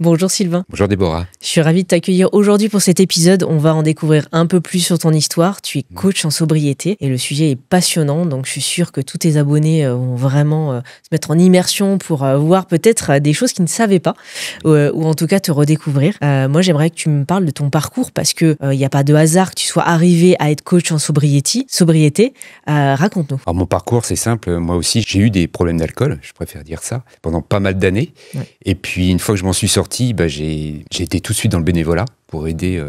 Bonjour Sylvain. Bonjour Déborah. Je suis ravie de t'accueillir aujourd'hui pour cet épisode. On va en découvrir un peu plus sur ton histoire. Tu es coach en sobriété et le sujet est passionnant. Donc je suis sûre que tous tes abonnés vont vraiment se mettre en immersion pour voir peut-être des choses qu'ils ne savaient pas ou en tout cas te redécouvrir. Moi j'aimerais que tu me parles de ton parcours parce que il n'y a pas de hasard que tu sois arrivé à être coach en sobriété. Raconte-nous. Alors mon parcours c'est simple. Moi aussi j'ai eu des problèmes d'alcool, je préfère dire ça, pendant pas mal d'années. Ouais. Et puis une fois que je m'en suis sorti, j'ai été tout de suite dans le bénévolat pour aider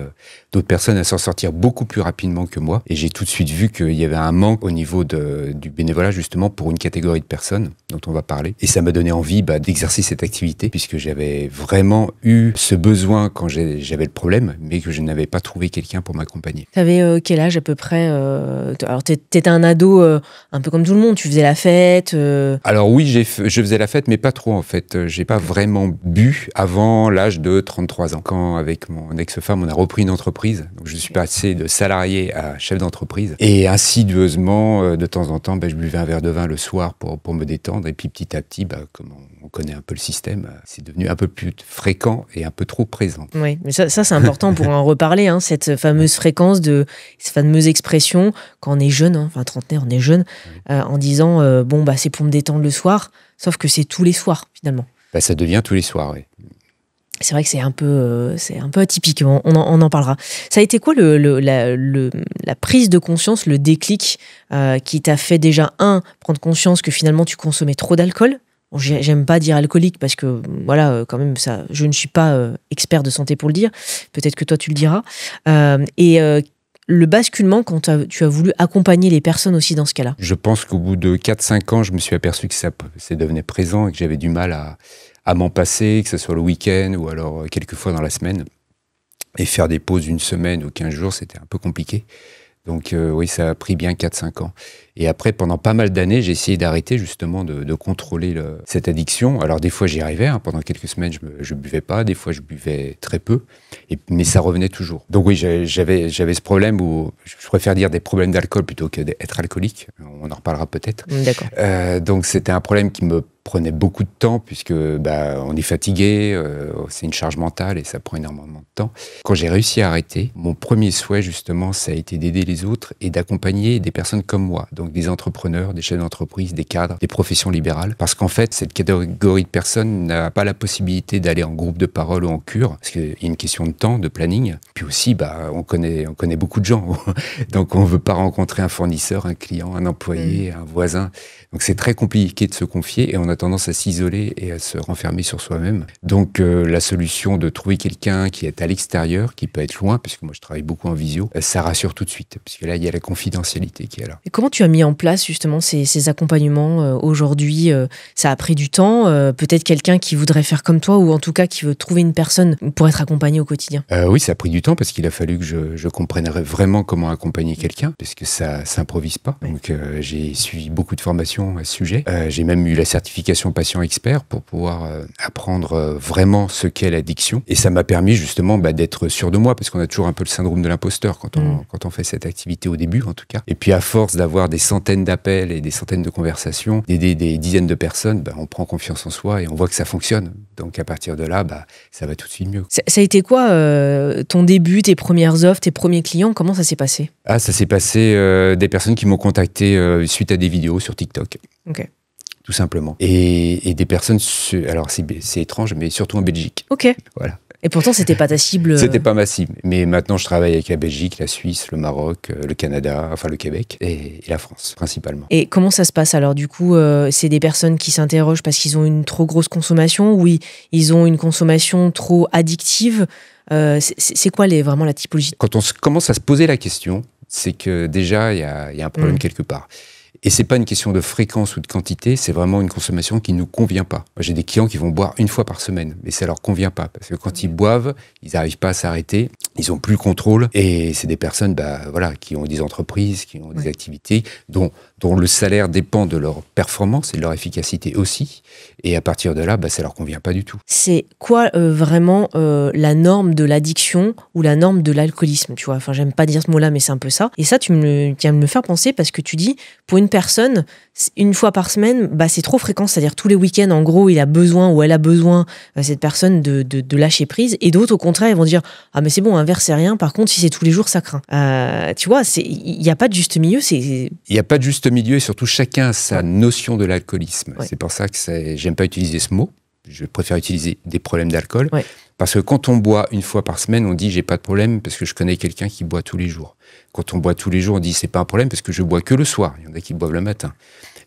d'autres personnes à s'en sortir beaucoup plus rapidement que moi. Et j'ai tout de suite vu qu'il y avait un manque au niveau du bénévolat, justement, pour une catégorie de personnes dont on va parler. Et ça m'a donné envie d'exercer cette activité, puisque j'avais vraiment eu ce besoin quand j'avais le problème, mais que je n'avais pas trouvé quelqu'un pour m'accompagner. Tu avais quel âge à peu près Alors, tu étais un ado un peu comme tout le monde, tu faisais la fête Alors oui, je faisais la fête, mais pas trop, en fait. J'ai pas vraiment bu avant l'âge de 33 ans. Quand, avec mon ex-femme, on a repris une entreprise. Donc je suis passé de salarié à chef d'entreprise. Et insidieusement, de temps en temps, je buvais un verre de vin le soir pour me détendre. Et puis petit à petit, comme on connaît un peu le système, c'est devenu un peu plus fréquent et un peu trop présent. Oui, mais ça c'est important pour en reparler, hein, cette fameuse fréquence, cette fameuse expression, quand on est jeune, enfin trentenaire, on est jeune, oui. En disant c'est pour me détendre le soir, sauf que c'est tous les soirs finalement. Ça devient tous les soirs, oui. C'est vrai que c'est un peu atypique, on en parlera. Ça a été quoi la prise de conscience, le déclic qui t'a fait déjà, prendre conscience que finalement tu consommais trop d'alcool? Bon, j'aime pas dire alcoolique parce que, voilà, quand même, ça, je ne suis pas expert de santé pour le dire. Peut-être que toi, tu le diras. Le basculement quand tu as voulu accompagner les personnes aussi dans ce cas-là. Je pense qu'au bout de 4-5 ans, je me suis aperçu que ça devenait présent et que j'avais du mal à m'en passer, que ce soit le week-end ou alors quelques fois dans la semaine. Et faire des pauses une semaine ou 15 jours, c'était un peu compliqué. Donc oui, ça a pris bien 4-5 ans. Et après, pendant pas mal d'années, j'ai essayé d'arrêter justement de contrôler cette addiction. Alors des fois, j'y arrivais. Pendant quelques semaines, je buvais pas. Des fois, je buvais très peu. Mais ça revenait toujours. Donc oui, j'avais ce problème où je préfère dire des problèmes d'alcool plutôt que d'être alcoolique. On en reparlera peut-être. D'accord. Donc c'était un problème qui me prenait beaucoup de temps puisque on est fatigué, c'est une charge mentale et ça prend énormément de temps. Quand j'ai réussi à arrêter, mon premier souhait justement, ça a été d'aider les autres et d'accompagner des personnes comme moi, donc des entrepreneurs, des chefs d'entreprise, des cadres, des professions libérales, parce qu'en fait, cette catégorie de personnes n'a pas la possibilité d'aller en groupe de parole ou en cure, parce qu'il y a une question de temps, de planning. Puis aussi, on connaît beaucoup de gens, donc on veut pas rencontrer un fournisseur, un client, un employé, un voisin. Donc c'est très compliqué de se confier et on a tendance à s'isoler et à se renfermer sur soi-même. Donc la solution de trouver quelqu'un qui est à l'extérieur, qui peut être loin, puisque moi je travaille beaucoup en visio, ça rassure tout de suite, puisque là il y a la confidentialité qui est là. Et comment tu as mis en place justement ces accompagnements aujourd'hui? Ça a pris du temps, peut-être quelqu'un qui voudrait faire comme toi ou en tout cas qui veut trouver une personne pour être accompagné au quotidien? Oui, ça a pris du temps parce qu'il a fallu que je comprenne vraiment comment accompagner quelqu'un, parce que ça s'improvise pas. Donc j'ai suivi beaucoup de formations à ce sujet. J'ai même eu la certification patient expert pour pouvoir apprendre vraiment ce qu'est l'addiction. Et ça m'a permis justement d'être sûr de moi, parce qu'on a toujours un peu le syndrome de l'imposteur quand on fait cette activité au début en tout cas. Et puis à force d'avoir des centaines d'appels et des centaines de conversations, d'aider des dizaines de personnes, on prend confiance en soi et on voit que ça fonctionne. Donc à partir de là, ça va tout de suite mieux. Ça a été quoi ton début, tes premières offres, tes premiers clients? Comment ça s'est passé? Ça s'est passé des personnes qui m'ont contacté suite à des vidéos sur TikTok. Ok. Tout simplement. Et des personnes, alors c'est étrange, mais surtout en Belgique. Ok. Voilà. Et pourtant, c'était pas ta cible. C'était pas ma cible. Mais maintenant, je travaille avec la Belgique, la Suisse, le Maroc, le Canada, enfin le Québec et la France, principalement. Et comment ça se passe alors? Du coup, c'est des personnes qui s'interrogent parce qu'ils ont une trop grosse consommation ou ils ont une consommation trop addictive? C'est quoi vraiment la typologie? Quand on commence à se poser la question, c'est que déjà, il y a un problème quelque part. Et c'est pas une question de fréquence ou de quantité, c'est vraiment une consommation qui nous convient pas. Moi, j'ai des clients qui vont boire une fois par semaine, mais ça leur convient pas, parce que quand ils boivent, ils n'arrivent pas à s'arrêter. Ils ont plus le contrôle et c'est des personnes voilà, qui ont des entreprises, qui ont des activités dont le salaire dépend de leur performance et de leur efficacité aussi. Et à partir de là, ça leur convient pas du tout. C'est quoi vraiment la norme de l'addiction ou la norme de l'alcoolisme, tu vois? Enfin, j'aime pas dire ce mot-là, mais c'est un peu ça. Et ça, tu viens de me faire penser parce que tu dis, pour une personne, une fois par semaine, c'est trop fréquent, c'est-à-dire tous les week-ends, en gros, il a besoin ou elle a besoin, cette personne, de lâcher prise. Et d'autres, au contraire, ils vont dire, ah mais c'est bon, un verre, c'est rien. Par contre, si c'est tous les jours, ça craint. Tu vois, il n'y a pas de juste milieu. Il n'y a pas de juste milieu et surtout chacun a sa notion de l'alcoolisme. C'est pour ça que j'aime pas utiliser ce mot. Je préfère utiliser des problèmes d'alcool. Parce que quand on boit une fois par semaine, on dit j'ai pas de problème parce que je connais quelqu'un qui boit tous les jours. Quand on boit tous les jours, on dit c'est pas un problème parce que je bois que le soir. Il y en a qui boivent le matin.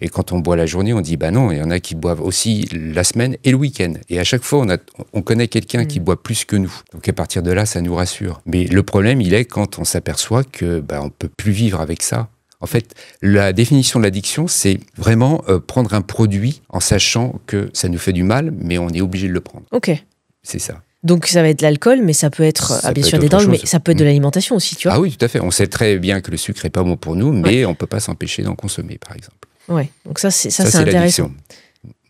Et quand on boit la journée, on dit non, il y en a qui boivent aussi la semaine et le week-end. Et à chaque fois, on connaît quelqu'un qui boit plus que nous. Donc à partir de là, ça nous rassure. Mais le problème, il est quand on s'aperçoit que on peut plus vivre avec ça. En fait, la définition de l'addiction, c'est vraiment prendre un produit en sachant que ça nous fait du mal, mais on est obligé de le prendre. Ok. C'est ça. Donc ça va être l'alcool, mais ça peut être bien sûr des drogues, mais ça peut être de l'alimentation aussi, tu vois. Ah oui, tout à fait. On sait très bien que le sucre est pas bon pour nous, mais on peut pas s'empêcher d'en consommer, par exemple. Ouais. Donc ça c'est intéressant.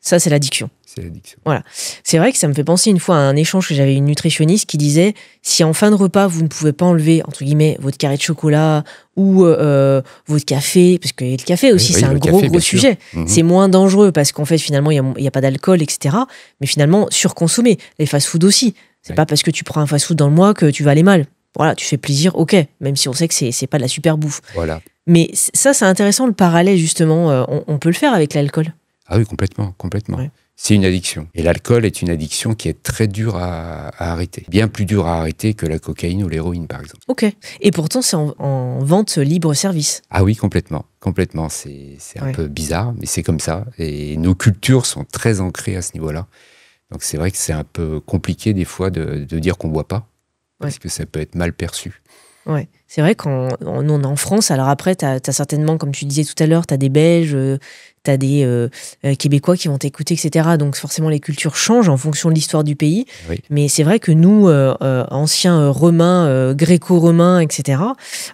Ça c'est l'addiction. C'est l'addiction. Voilà. C'est vrai que ça me fait penser une fois à un échange que j'avais avec une nutritionniste qui disait si en fin de repas vous ne pouvez pas enlever entre guillemets votre carré de chocolat ou votre café, parce que le café aussi c'est un gros sujet. C'est moins dangereux parce qu'en fait finalement il y a pas d'alcool, etc. Mais finalement surconsommer. Les fast-food aussi. C'est pas parce que tu prends un fast-food dans le mois que tu vas aller mal. Voilà, tu fais plaisir, ok, même si on sait que c'est pas de la super bouffe. Voilà. Mais ça c'est intéressant le parallèle justement. On peut le faire avec l'alcool. Ah oui, complètement. Ouais. C'est une addiction. Et l'alcool est une addiction qui est très dure à arrêter. Bien plus dure à arrêter que la cocaïne ou l'héroïne, par exemple. Ok. Et pourtant, c'est en vente libre-service. Ah oui, complètement. Complètement. C'est un peu bizarre, mais c'est comme ça. Et nos cultures sont très ancrées à ce niveau-là. Donc c'est vrai que c'est un peu compliqué des fois de dire qu'on ne boit pas, parce que ça peut être mal perçu. Ouais, c'est vrai qu'on est en France, alors après, t'as certainement, comme tu disais tout à l'heure, t'as des Belges, t'as des Québécois qui vont t'écouter, etc. Donc forcément, les cultures changent en fonction de l'histoire du pays. Oui. Mais c'est vrai que nous, anciens Romains, gréco-romains, etc.,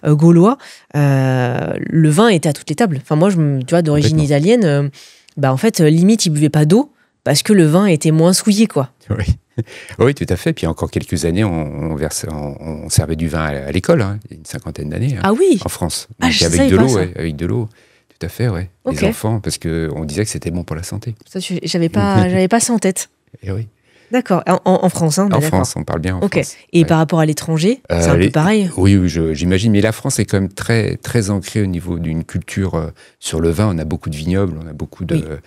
Gaulois, le vin était à toutes les tables. Enfin, moi, tu vois, d'origine italienne, en fait, limite, ils buvaient pas d'eau parce que le vin était moins souillé, quoi. Oui. Oui, tout à fait. Puis il y a encore quelques années, on servait du vin à l'école, il y a une 50aine d'années. Ah oui. En France. Donc, avec de l'eau. Tout à fait, ouais. Okay. Les enfants, parce qu'on disait que c'était bon pour la santé. Ça, j'avais pas ça en tête. Et oui. D'accord. En France, hein. En France, on parle bien en France. Et par rapport à l'étranger, c'est un peu pareil. Oui, j'imagine. Mais la France est quand même très, très ancrée au niveau d'une culture sur le vin. On a beaucoup de vignobles, on a beaucoup de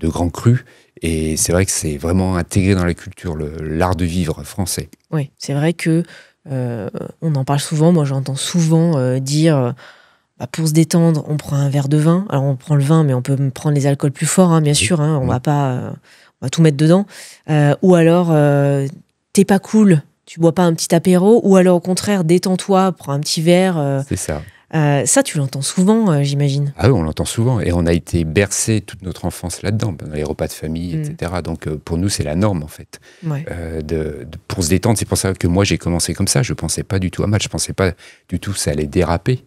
grands crus. Et c'est vrai que c'est vraiment intégré dans la culture, l'art de vivre français. Oui, c'est vrai que on en parle souvent. Moi, j'entends souvent dire pour se détendre, on prend un verre de vin. Alors, on prend le vin, mais on peut prendre les alcools plus forts, bien sûr. On va pas, on va tout mettre dedans. Ou alors, t'es pas cool, tu bois pas un petit apéro. Ou alors, au contraire, détends-toi, prends un petit verre. C'est ça. Ça, tu l'entends souvent, j'imagine. Ah oui, on l'entend souvent. Et on a été bercé toute notre enfance là-dedans, dans les repas de famille, etc. Donc, pour nous, c'est la norme, en fait. Ouais. Pour se détendre, c'est pour ça que moi, j'ai commencé comme ça. Je ne pensais pas du tout à mal. Je ne pensais pas du tout que ça allait déraper.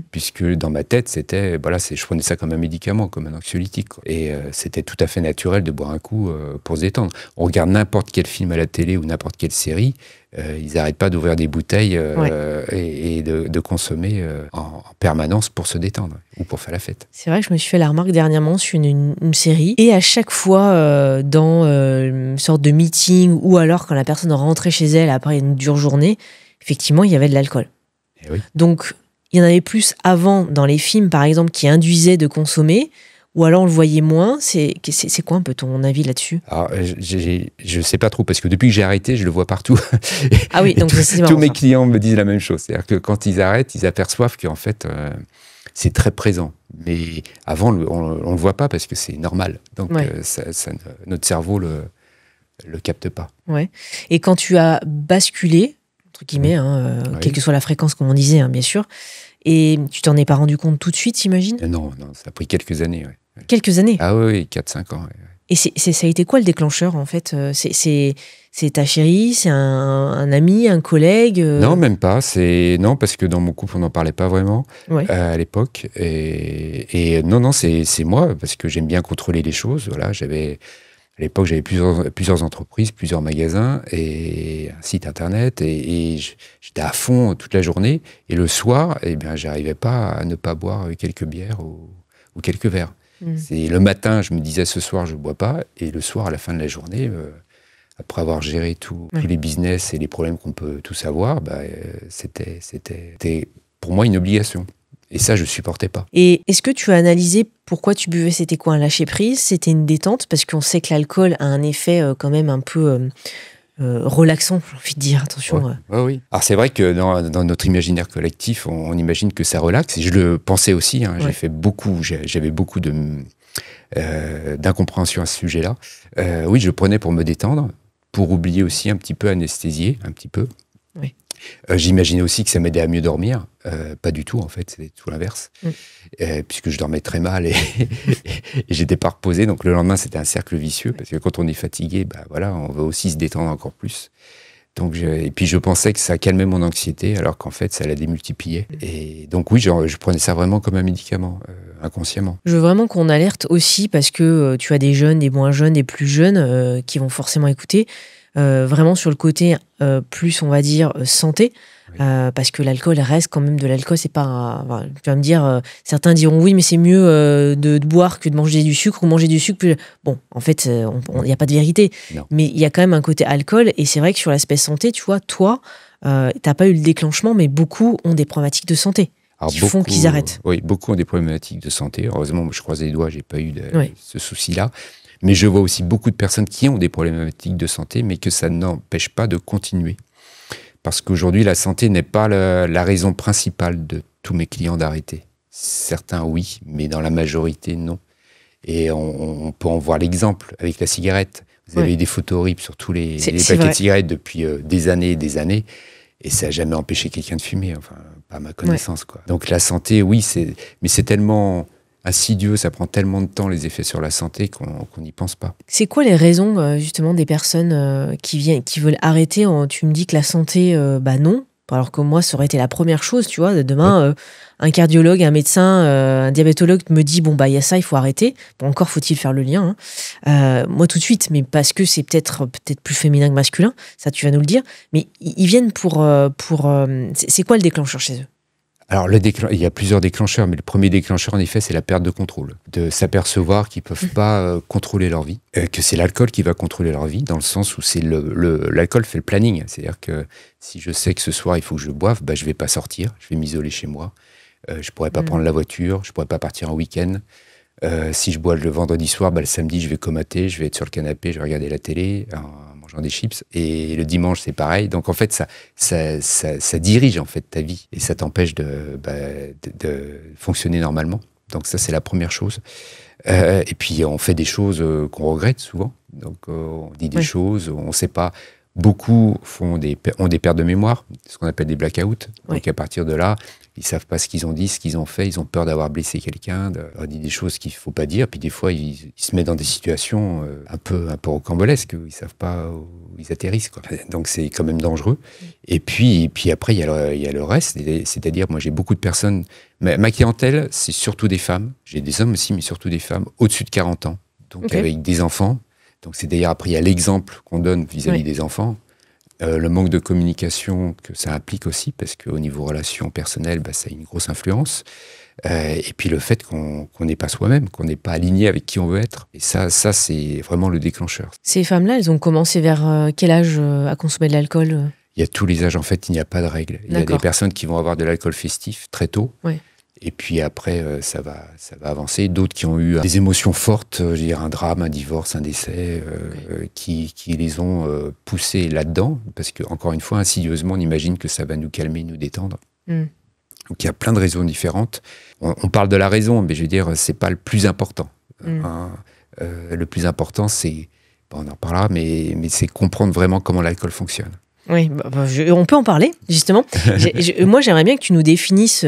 Puisque dans ma tête, je prenais ça comme un médicament, comme un anxiolytique. Et c'était tout à fait naturel de boire un coup pour se détendre. On regarde n'importe quel film à la télé ou n'importe quelle série. Ils n'arrêtent pas d'ouvrir des bouteilles et de consommer en permanence pour se détendre ou pour faire la fête. C'est vrai que je me suis fait la remarque dernièrement sur une série et à chaque fois dans une sorte de meeting ou alors quand la personne rentrait chez elle après une dure journée, effectivement il y avait de l'alcool. Et oui. Donc il y en avait plus avant dans les films par exemple qui induisaient de consommer. Ou alors on le voyait moins. C'est quoi un peu ton avis là-dessus? Alors, je sais pas trop, parce que depuis que j'ai arrêté, je le vois partout. Ah oui, donc c'est marrant. Tous mes clients me disent la même chose. C'est-à-dire que quand ils arrêtent, ils aperçoivent qu'en fait, c'est très présent. Mais avant, on le voit pas parce que c'est normal. Donc, notre cerveau le capte pas. Ouais. Et quand tu as basculé, entre guillemets, quelle que soit la fréquence, comme on disait, bien sûr, et tu t'en es pas rendu compte tout de suite, j'imagine? Non, ça a pris quelques années. Ouais. Quelques années? Ah oui, 4-5 ans. Ouais. Et ça a été quoi le déclencheur, en fait? C'est ta chérie, c'est un ami, un collègue? Non, même pas. Non, parce que dans mon couple, on n'en parlait pas vraiment Ouais. à l'époque. Et non, c'est moi, parce que j'aime bien contrôler les choses. Voilà, à l'époque, j'avais plusieurs entreprises, plusieurs magasins et un site internet. Et j'étais à fond toute la journée. Et le soir, eh bien, j'arrivais pas à ne pas boire quelques bières ou quelques verres. C'est le matin, je me disais ce soir, je bois pas. Et le soir, à la fin de la journée, après avoir géré tous les business et les problèmes qu'on peut tous avoir, c'était pour moi une obligation. Et ça, je supportais pas. Et est-ce que tu as analysé pourquoi tu buvais? C'était quoi, un lâcher-prise? C'était une détente? Parce qu'on sait que l'alcool a un effet quand même un peu relaxant, j'ai envie de dire. Attention. Oui. Alors c'est vrai que dans notre imaginaire collectif, on imagine que ça relaxe. Et je le pensais aussi. Hein. J'avais beaucoup d'incompréhension à ce sujet-là. Oui, je le prenais pour me détendre, pour oublier aussi un petit peu, anesthésier un petit peu. Oui. J'imaginais aussi que ça m'aidait à mieux dormir. Pas du tout, en fait, c'est tout l'inverse. Puisque je dormais très mal et j'étais pas reposé. Donc le lendemain, c'était un cercle vicieux, parce que quand on est fatigué, voilà, on veut aussi se détendre encore plus. Donc et puis je pensais que ça calmait mon anxiété, alors qu'en fait, ça la démultipliait. Et donc oui, je prenais ça vraiment comme un médicament, inconsciemment. Je veux vraiment qu'on alerte aussi, parce que tu as des jeunes, des moins jeunes, des plus jeunes qui vont forcément écouter. Vraiment sur le côté plus, on va dire, santé. Parce que l'alcool reste quand même de l'alcool. C'est pas. Tu vas me dire, certains diront oui, mais c'est mieux de boire que de manger du sucre, ou manger du sucre. Bon, en fait, il n'y a pas de vérité. Non. Mais il y a quand même un côté alcool. Et c'est vrai que sur l'aspect santé, tu vois, toi, t'as pas eu le déclenchement, mais beaucoup ont des problématiques de santé qui font qu'ils arrêtent. Oui, beaucoup ont des problématiques de santé. Heureusement, je croise les doigts, j'ai pas eu ce souci-là. Mais je vois aussi beaucoup de personnes qui ont des problématiques de santé, mais que ça n'empêche pas de continuer. Parce qu'aujourd'hui, la santé n'est pas la raison principale de tous mes clients d'arrêter. Certains, oui, mais dans la majorité, non. Et on peut en voir l'exemple avec la cigarette. Vous avez des photos horribles sur tous les paquets de cigarettes depuis des années et des années. Et ça n'a jamais empêché quelqu'un de fumer, enfin, pas à ma connaissance, quoi. Donc la santé, oui, mais c'est tellement insidieux, ça prend tellement de temps, les effets sur la santé, qu'on n'y pense pas. C'est quoi les raisons, justement, des personnes qui veulent arrêter? Tu me dis que la santé, non. Alors que moi, ça aurait été la première chose, tu vois. Demain, un cardiologue, un médecin, un diabétologue me dit, il y a ça, il faut arrêter. Bon, encore faut-il faire le lien. Hein. Moi, tout de suite, mais parce que c'est peut-être plus féminin que masculin, ça, tu vas nous le dire. Mais ils viennent pour c'est quoi le déclencheur chez eux? Alors, il y a plusieurs déclencheurs, mais le premier déclencheur, en effet, c'est la perte de contrôle. De s'apercevoir qu'ils ne peuvent pas contrôler leur vie, que c'est l'alcool qui va contrôler leur vie, dans le sens où c'est l'alcool fait le planning. C'est-à-dire que si je sais que ce soir, il faut que je boive, je ne vais pas sortir, je vais m'isoler chez moi. Je ne pourrais pas prendre la voiture, je ne pourrais pas partir en week-end. Si je bois le vendredi soir, le samedi, je vais comater, je vais être sur le canapé, je vais regarder la télé, mangeant des chips, et le dimanche c'est pareil. Donc en fait ça dirige en fait ta vie et ça t'empêche de fonctionner normalement. Donc ça c'est la première chose. Et puis on fait des choses qu'on regrette souvent. Donc on dit des choses, on ne sait pas. Beaucoup ont des pertes de mémoire, ce qu'on appelle des blackouts. Donc à partir de là, ils savent pas ce qu'ils ont dit, ce qu'ils ont fait, ils ont peur d'avoir blessé quelqu'un, d'avoir dit des choses qu'il faut pas dire, puis des fois ils se mettent dans des situations un peu rocambolesques, où ils savent pas où ils atterrissent, quoi. Donc c'est quand même dangereux. Et puis après il y a le reste, c'est-à-dire moi j'ai beaucoup de personnes, ma clientèle c'est surtout des femmes, j'ai des hommes aussi mais surtout des femmes au-dessus de 40 ans, donc avec des enfants. Donc c'est d'ailleurs après il y a l'exemple qu'on donne vis-à-vis des enfants. Le manque de communication que ça implique aussi, parce qu'au niveau relations personnelles, ça a une grosse influence. Et puis le fait qu'on n'est pas soi-même, qu'on n'est pas aligné avec qui on veut être. Et ça c'est vraiment le déclencheur. Ces femmes-là, elles ont commencé vers quel âge à consommer de l'alcool? Il y a tous les âges, en fait, il n'y a pas de règle. Il y a des personnes qui vont avoir de l'alcool festif très tôt. Et puis après, ça va avancer. D'autres qui ont eu des émotions fortes, je veux dire un drame, un divorce, un décès, qui les ont poussés là-dedans. Parce que, encore une fois, insidieusement, on imagine que ça va nous calmer, nous détendre. Donc il y a plein de raisons différentes. On parle de la raison, mais je veux dire, c'est pas le plus important. Le plus important, c'est, on en parlera, mais c'est comprendre vraiment comment l'alcool fonctionne. Oui, on peut en parler, justement. Moi, j'aimerais bien que tu nous définisses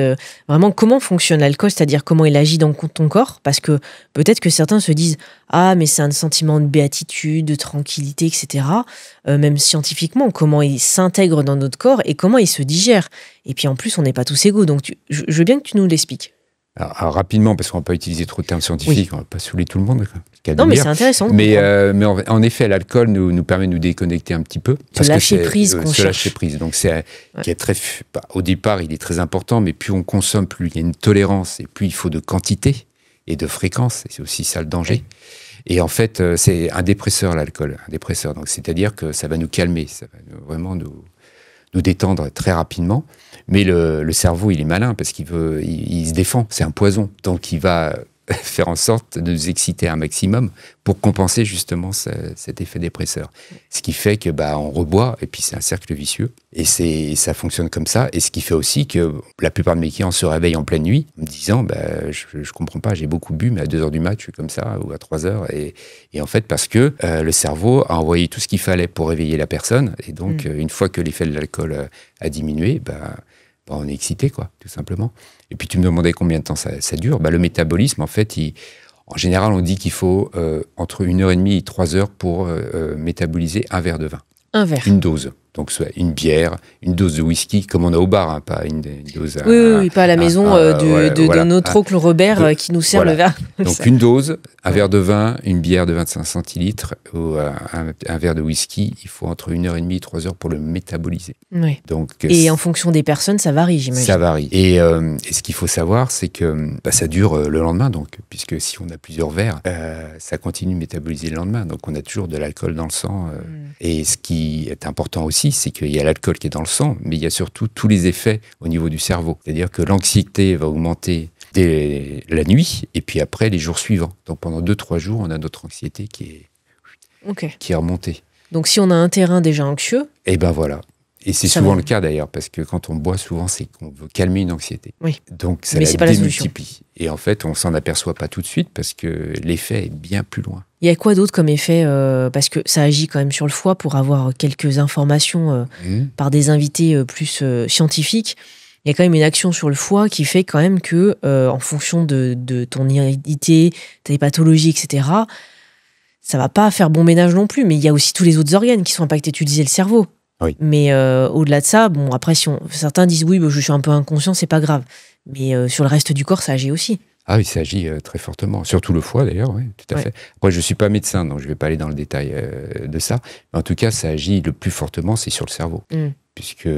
vraiment comment fonctionne l'alcool, c'est-à-dire comment il agit dans ton corps, parce que peut-être que certains se disent « Ah, mais c'est un sentiment de béatitude, de tranquillité, etc. » Même scientifiquement, comment il s'intègre dans notre corps et comment il se digère. Et puis en plus, on n'est pas tous égaux, donc je veux bien que tu nous l'expliques. Alors, rapidement, parce qu'on ne va pas utiliser trop de termes scientifiques, on ne va pas saouler tout le monde. Non, mais c'est intéressant. Mais en effet, l'alcool nous permet de nous déconnecter un petit peu. Se lâcher prise qu'on cherche. Lâcher prise. Donc, qui est au départ, il est très important, mais plus on consomme, plus il y a une tolérance, et plus il faut de quantité et de fréquence. Et c'est aussi ça le danger. Et en fait, c'est un dépresseur, l'alcool. Un dépresseur. Donc, c'est-à-dire que ça va nous calmer, ça va vraiment nous détendre très rapidement. Mais le cerveau, il est malin parce qu'il se défend. C'est un poison. Donc, il va faire en sorte de nous exciter un maximum pour compenser justement cet effet dépresseur. Ce qui fait que on reboit et puis c'est un cercle vicieux. Et ça fonctionne comme ça. Et ce qui fait aussi que la plupart de mes clients se réveillent en pleine nuit en me disant je comprends pas, j'ai beaucoup bu, mais à 2h du mat, je suis comme ça, ou à 3h. Et en fait, parce que le cerveau a envoyé tout ce qu'il fallait pour réveiller la personne. Et donc, une fois que l'effet de l'alcool a diminué, on est excité, quoi, tout simplement. Et puis tu me demandais combien de temps ça dure. Le métabolisme, en fait, en général, on dit qu'il faut entre 1h30 et 3h pour métaboliser un verre de vin. Un verre. Une dose. Donc, soit une bière, une dose de whisky, comme on a au bar, pas une dose... Oui, pas à la maison de notre oncle Robert qui nous sert le verre. Donc, une dose, un verre de vin, une bière de 25 centilitres, ou un verre de whisky, il faut entre 1h30 et 3h pour le métaboliser. Oui. Donc, et en fonction des personnes, ça varie, j'imagine. Ça varie. Et ce qu'il faut savoir, c'est que ça dure le lendemain, donc, puisque si on a plusieurs verres, ça continue de métaboliser le lendemain. Donc, on a toujours de l'alcool dans le sang. Et ce qui est important aussi, c'est qu'il y a l'alcool qui est dans le sang, mais il y a surtout tous les effets au niveau du cerveau. C'est-à-dire que l'anxiété va augmenter dès la nuit, et puis après, les jours suivants. Donc pendant 2-3 jours, on a notre anxiété qui est remontée. Donc si on a un terrain déjà anxieux... Et voilà. Et c'est souvent le cas d'ailleurs, parce que quand on boit, souvent, c'est qu'on veut calmer une anxiété. Oui. Donc ça la démultiplie. Et en fait, on s'en aperçoit pas tout de suite, parce que l'effet est bien plus loin. Il y a quoi d'autre comme effet parce que ça agit quand même sur le foie, pour avoir quelques informations par des invités plus scientifiques. Il y a quand même une action sur le foie qui fait quand même que, en fonction de ton hérédité, tes pathologies, etc., ça va pas faire bon ménage non plus. Mais il y a aussi tous les autres organes qui sont impactés. Tu disais le cerveau. Oui. Mais au-delà de ça, après, certains disent oui, je suis un peu inconscient, c'est pas grave. Mais sur le reste du corps, ça agit aussi. Ah oui, ça agit très fortement. Surtout le foie, d'ailleurs, oui, tout à fait. Après, je ne suis pas médecin, donc je ne vais pas aller dans le détail de ça. Mais en tout cas, ça agit le plus fortement, c'est sur le cerveau. Puisque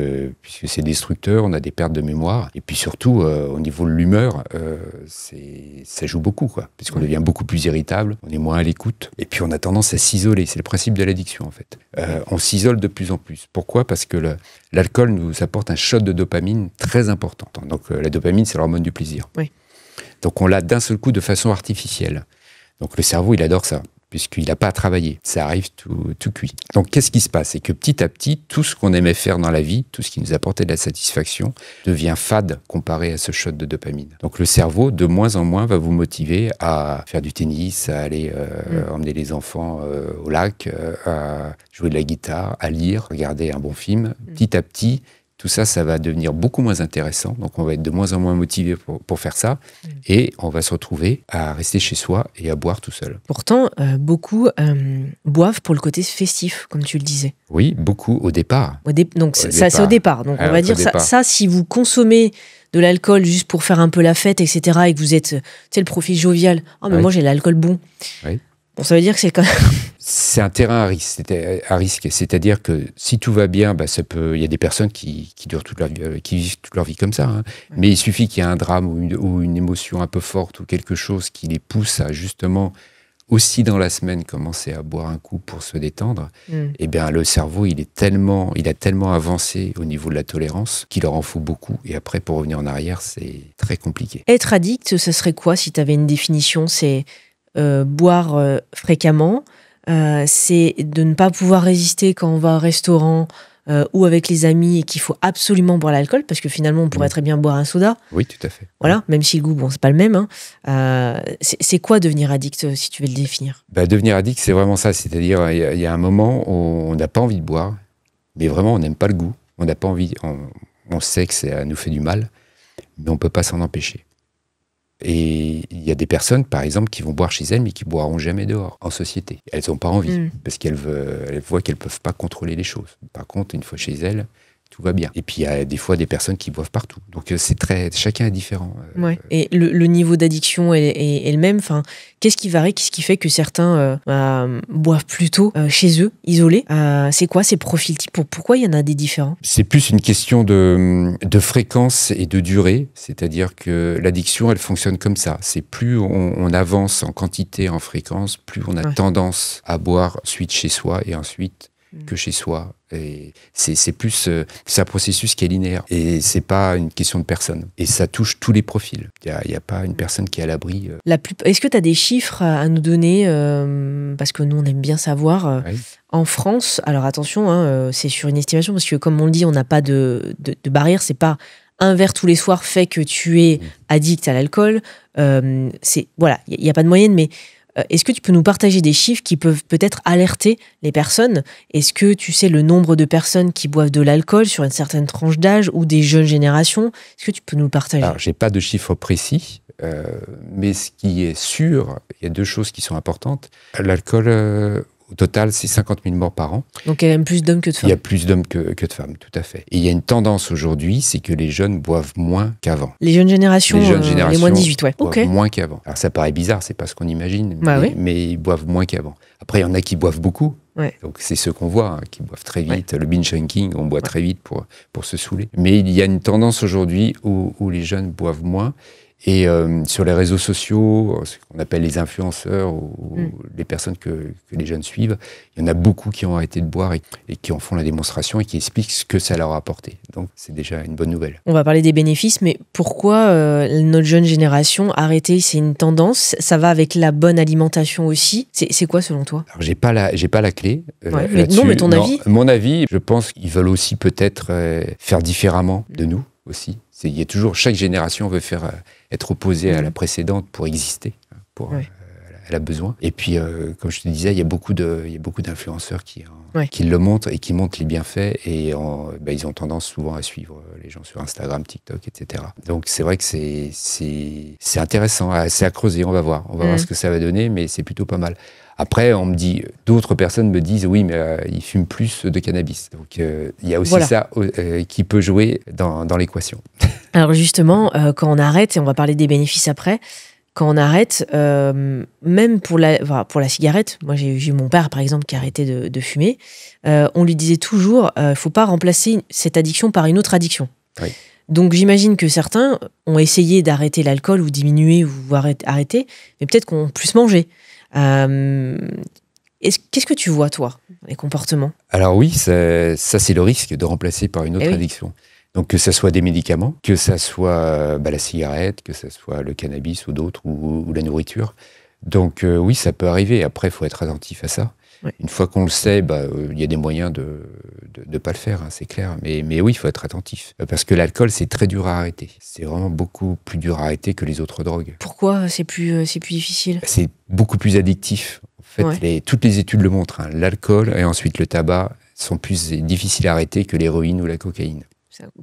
c'est destructeur, on a des pertes de mémoire. Et puis surtout, au niveau de l'humeur, ça joue beaucoup, quoi. Puisqu'on devient beaucoup plus irritable, on est moins à l'écoute. Et puis on a tendance à s'isoler. C'est le principe de l'addiction, en fait. On s'isole de plus en plus. Pourquoi ? Parce que l'alcool nous apporte un shot de dopamine très important. Donc la dopamine, c'est l'hormone du plaisir. Oui. Donc on l'a d'un seul coup de façon artificielle. Donc le cerveau, il adore ça, puisqu'il n'a pas à travailler. Ça arrive tout cuit. Donc qu'est-ce qui se passe ? C'est que petit à petit, tout ce qu'on aimait faire dans la vie, tout ce qui nous apportait de la satisfaction, devient fade comparé à ce shot de dopamine. Donc le cerveau, de moins en moins, va vous motiver à faire du tennis, à aller emmener les enfants au lac, à jouer de la guitare, à lire, regarder un bon film. Petit à petit, tout ça, ça va devenir beaucoup moins intéressant. Donc, on va être de moins en moins motivé pour faire ça. Et on va se retrouver à rester chez soi et à boire tout seul. Pourtant, beaucoup boivent pour le côté festif, comme tu le disais. Oui, beaucoup au départ. Donc, c'est au départ. Donc, on va dire ça, si vous consommez de l'alcool juste pour faire un peu la fête, etc., et que vous êtes, le profil jovial. « Ah, mais moi, j'ai l'alcool bon. » Oui. Bon, ça veut dire que c'est quand même... C'est un terrain à risque. C'est-à-dire que si tout va bien, il y a des personnes qui vivent toute leur vie comme ça. Hein. Mais il suffit qu'il y ait un drame ou une émotion un peu forte ou quelque chose qui les pousse à justement, aussi dans la semaine, commencer à boire un coup pour se détendre. Et bien le cerveau, il a tellement avancé au niveau de la tolérance qu'il leur en faut beaucoup. Et après, pour revenir en arrière, c'est très compliqué. Être addict, ce serait quoi si tu avais une définition ? C'est boire fréquemment, c'est de ne pas pouvoir résister quand on va au restaurant ou avec les amis et qu'il faut absolument boire l'alcool, parce que finalement on pourrait très bien boire un soda. Oui, tout à fait. Voilà, même si le goût, c'est pas le même. Hein. C'est quoi devenir addict, si tu veux le définir ? Devenir addict, c'est vraiment ça. C'est-à-dire, il y a un moment où on n'a pas envie de boire. Mais vraiment, on n'aime pas le goût. On n'a pas envie. On sait que ça nous fait du mal, mais on ne peut pas s'en empêcher. Et il y a des personnes, par exemple, qui vont boire chez elles, mais qui ne boiront jamais dehors, en société. Elles n'ont pas envie, parce qu'elles voient qu'elles ne peuvent pas contrôler les choses. Par contre, une fois chez elles, tout va bien. Et puis, il y a des fois des personnes qui boivent partout. Donc, chacun est différent. Ouais. Et le niveau d'addiction est le même. Enfin, qu'est-ce qui varie? Qu'est-ce qui fait que certains boivent plutôt chez eux, isolés? C'est quoi ces profils types? Pourquoi il y en a des différents? C'est plus une question de fréquence et de durée. C'est-à-dire que l'addiction, elle fonctionne comme ça. C'est plus on avance en quantité, en fréquence, plus on a tendance à boire ensuite chez soi et ensuite que chez soi. Et c'est un processus qui est linéaire. Et c'est pas une question de personne. Et ça touche tous les profils. Il y a pas une personne qui est à l'abri. Est-ce que tu as des chiffres à nous donner parce que nous, on aime bien savoir. Oui. En France, alors attention, c'est sur une estimation, parce que comme on le dit, on n'a pas de barrière. C'est pas un verre tous les soirs fait que tu es addict à l'alcool. Voilà, il n'y a pas de moyenne, mais est-ce que tu peux nous partager des chiffres qui peuvent peut-être alerter les personnes? Est-ce que tu sais le nombre de personnes qui boivent de l'alcool sur une certaine tranche d'âge ou des jeunes générations? Est-ce que tu peux nous le partager? Alors, j'ai pas de chiffres précis, mais ce qui est sûr, il y a deux choses qui sont importantes. L'alcool, au total, c'est 50 000 morts par an. Donc il y a même plus d'hommes que de femmes. Il y a plus d'hommes que de femmes, tout à fait. Et il y a une tendance aujourd'hui, c'est que les jeunes boivent moins qu'avant. Les jeunes générations, les moins de 18, ouais. Boivent moins qu'avant. Alors ça paraît bizarre, c'est pas ce qu'on imagine, mais ils boivent moins qu'avant. Après, il y en a qui boivent beaucoup. Ouais. Donc c'est ceux qu'on voit, qui boivent très vite. Le binge drinking, on boit très vite pour se saouler. Mais il y a une tendance aujourd'hui où les jeunes boivent moins. Et sur les réseaux sociaux, ce qu'on appelle les influenceurs ou les personnes que les jeunes suivent, il y en a beaucoup qui ont arrêté de boire et qui en font la démonstration et qui expliquent ce que ça leur a apporté. Donc c'est déjà une bonne nouvelle. On va parler des bénéfices, mais pourquoi notre jeune génération arrêter? C'est une tendance, ça va avec la bonne alimentation aussi. C'est quoi selon toi? Alors j'ai pas la clé. Mais ton avis? Mon avis, je pense qu'ils veulent aussi peut-être faire différemment de nous aussi. Il y a toujours, chaque génération veut être opposée à la précédente pour exister, elle a besoin. Et puis, comme je te disais, il y a beaucoup d'influenceurs qui le montrent et qui montrent les bienfaits et ils ont tendance souvent à suivre les gens sur Instagram, TikTok, etc. Donc c'est vrai que c'est intéressant, c'est à creuser, on va voir ce que ça va donner, mais c'est plutôt pas mal. Après, d'autres personnes me disent oui, mais ils fument plus de cannabis. Donc il y a aussi ça qui peut jouer dans l'équation. Alors justement, quand on arrête, et on va parler des bénéfices après, quand on arrête, même pour la cigarette, moi j'ai eu mon père par exemple qui a arrêté de fumer, on lui disait toujours, faut pas remplacer cette addiction par une autre addiction. Oui. Donc j'imagine que certains ont essayé d'arrêter l'alcool ou diminuer ou arrêter, mais peut-être qu'on plus manger. Qu'est-ce que tu vois, toi, dans les comportements? Alors oui, ça c'est le risque de remplacer par une autre addiction. Donc que ça soit des médicaments, que ça soit la cigarette, que ça soit le cannabis ou d'autres, ou la nourriture. Donc oui, ça peut arriver. Après, il faut être attentif à ça. Ouais. Une fois qu'on le sait, il y a des moyens de ne pas le faire, hein, c'est clair. Mais oui, il faut être attentif. Parce que l'alcool, c'est très dur à arrêter. C'est vraiment beaucoup plus dur à arrêter que les autres drogues. Pourquoi c'est plus difficile? C'est beaucoup plus addictif. En fait, toutes les études le montrent. Hein. L'alcool et ensuite le tabac sont plus difficiles à arrêter que l'héroïne ou la cocaïne.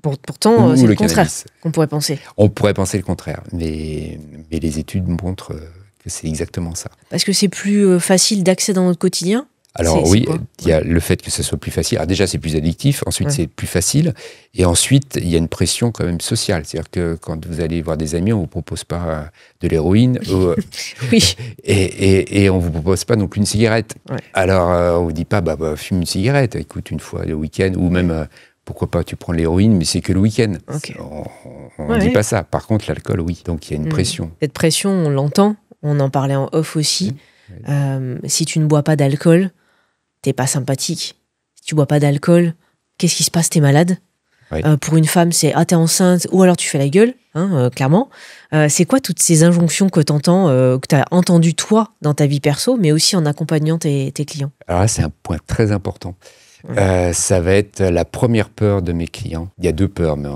Pourtant, c'est le contraire qu'on pourrait penser. On pourrait penser le contraire. Mais les études montrent que c'est exactement ça. Parce que c'est plus facile d'accès dans notre quotidien? Alors oui, il y a le fait que ça soit plus facile. Alors déjà, c'est plus addictif. Ensuite, c'est plus facile. Et ensuite, il y a une pression quand même sociale. C'est-à-dire que quand vous allez voir des amis, on ne vous propose pas de l'héroïne. Oui. Et on ne vous propose pas non plus une cigarette. Ouais. Alors, on ne vous dit pas, fume une cigarette, écoute, une fois le week-end. Ou même, pourquoi pas, tu prends l'héroïne, mais c'est que le week-end. Okay. On ne dit pas ça. Par contre, l'alcool, oui. Donc, il y a une pression. Cette pression, on l'entend. On en parlait en off aussi. Si tu ne bois pas d'alcool, t'es pas sympathique. Si tu bois pas d'alcool, qu'est-ce qui se passe? T'es malade. Pour une femme, c'est t'es enceinte ou alors tu fais la gueule, clairement. C'est quoi toutes ces injonctions que t'entends, que t'as entendues toi dans ta vie perso, mais aussi en accompagnant tes clients? Alors là, c'est un point très important. Ça va être la première peur de mes clients. Il y a deux peurs, mais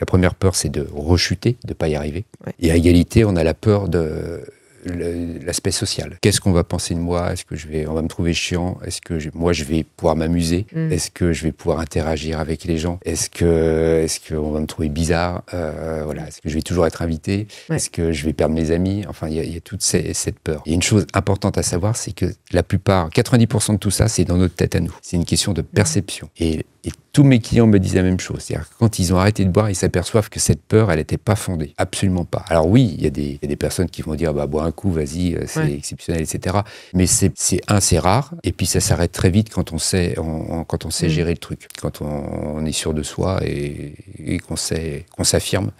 la première peur, c'est de rechuter, de ne pas y arriver. Et à égalité, on a la peur de l'aspect social. Qu'est-ce qu'on va penser de moi? Est-ce que on va me trouver chiant? Est-ce que moi je vais pouvoir m'amuser? Est-ce que je vais pouvoir interagir avec les gens? Est-ce qu'on va me trouver bizarre? Voilà. Est-ce que je vais toujours être invité? Est-ce que je vais perdre mes amis? Enfin, il y a toute cette peur. Il y a une chose importante à savoir, c'est que la plupart, 90% de tout ça, c'est dans notre tête à nous. C'est une question de perception. Et tous mes clients me disent la même chose. C'est-à-dire que quand ils ont arrêté de boire, ils s'aperçoivent que cette peur, elle n'était pas fondée. Absolument pas. Alors oui, il y a des personnes qui vont dire, bah, bois un coup, vas-y, c'est exceptionnel, etc. Mais c'est rare. Et puis ça s'arrête très vite quand on sait, quand on sait gérer le truc. Quand on est sûr de soi et qu'on s'affirme,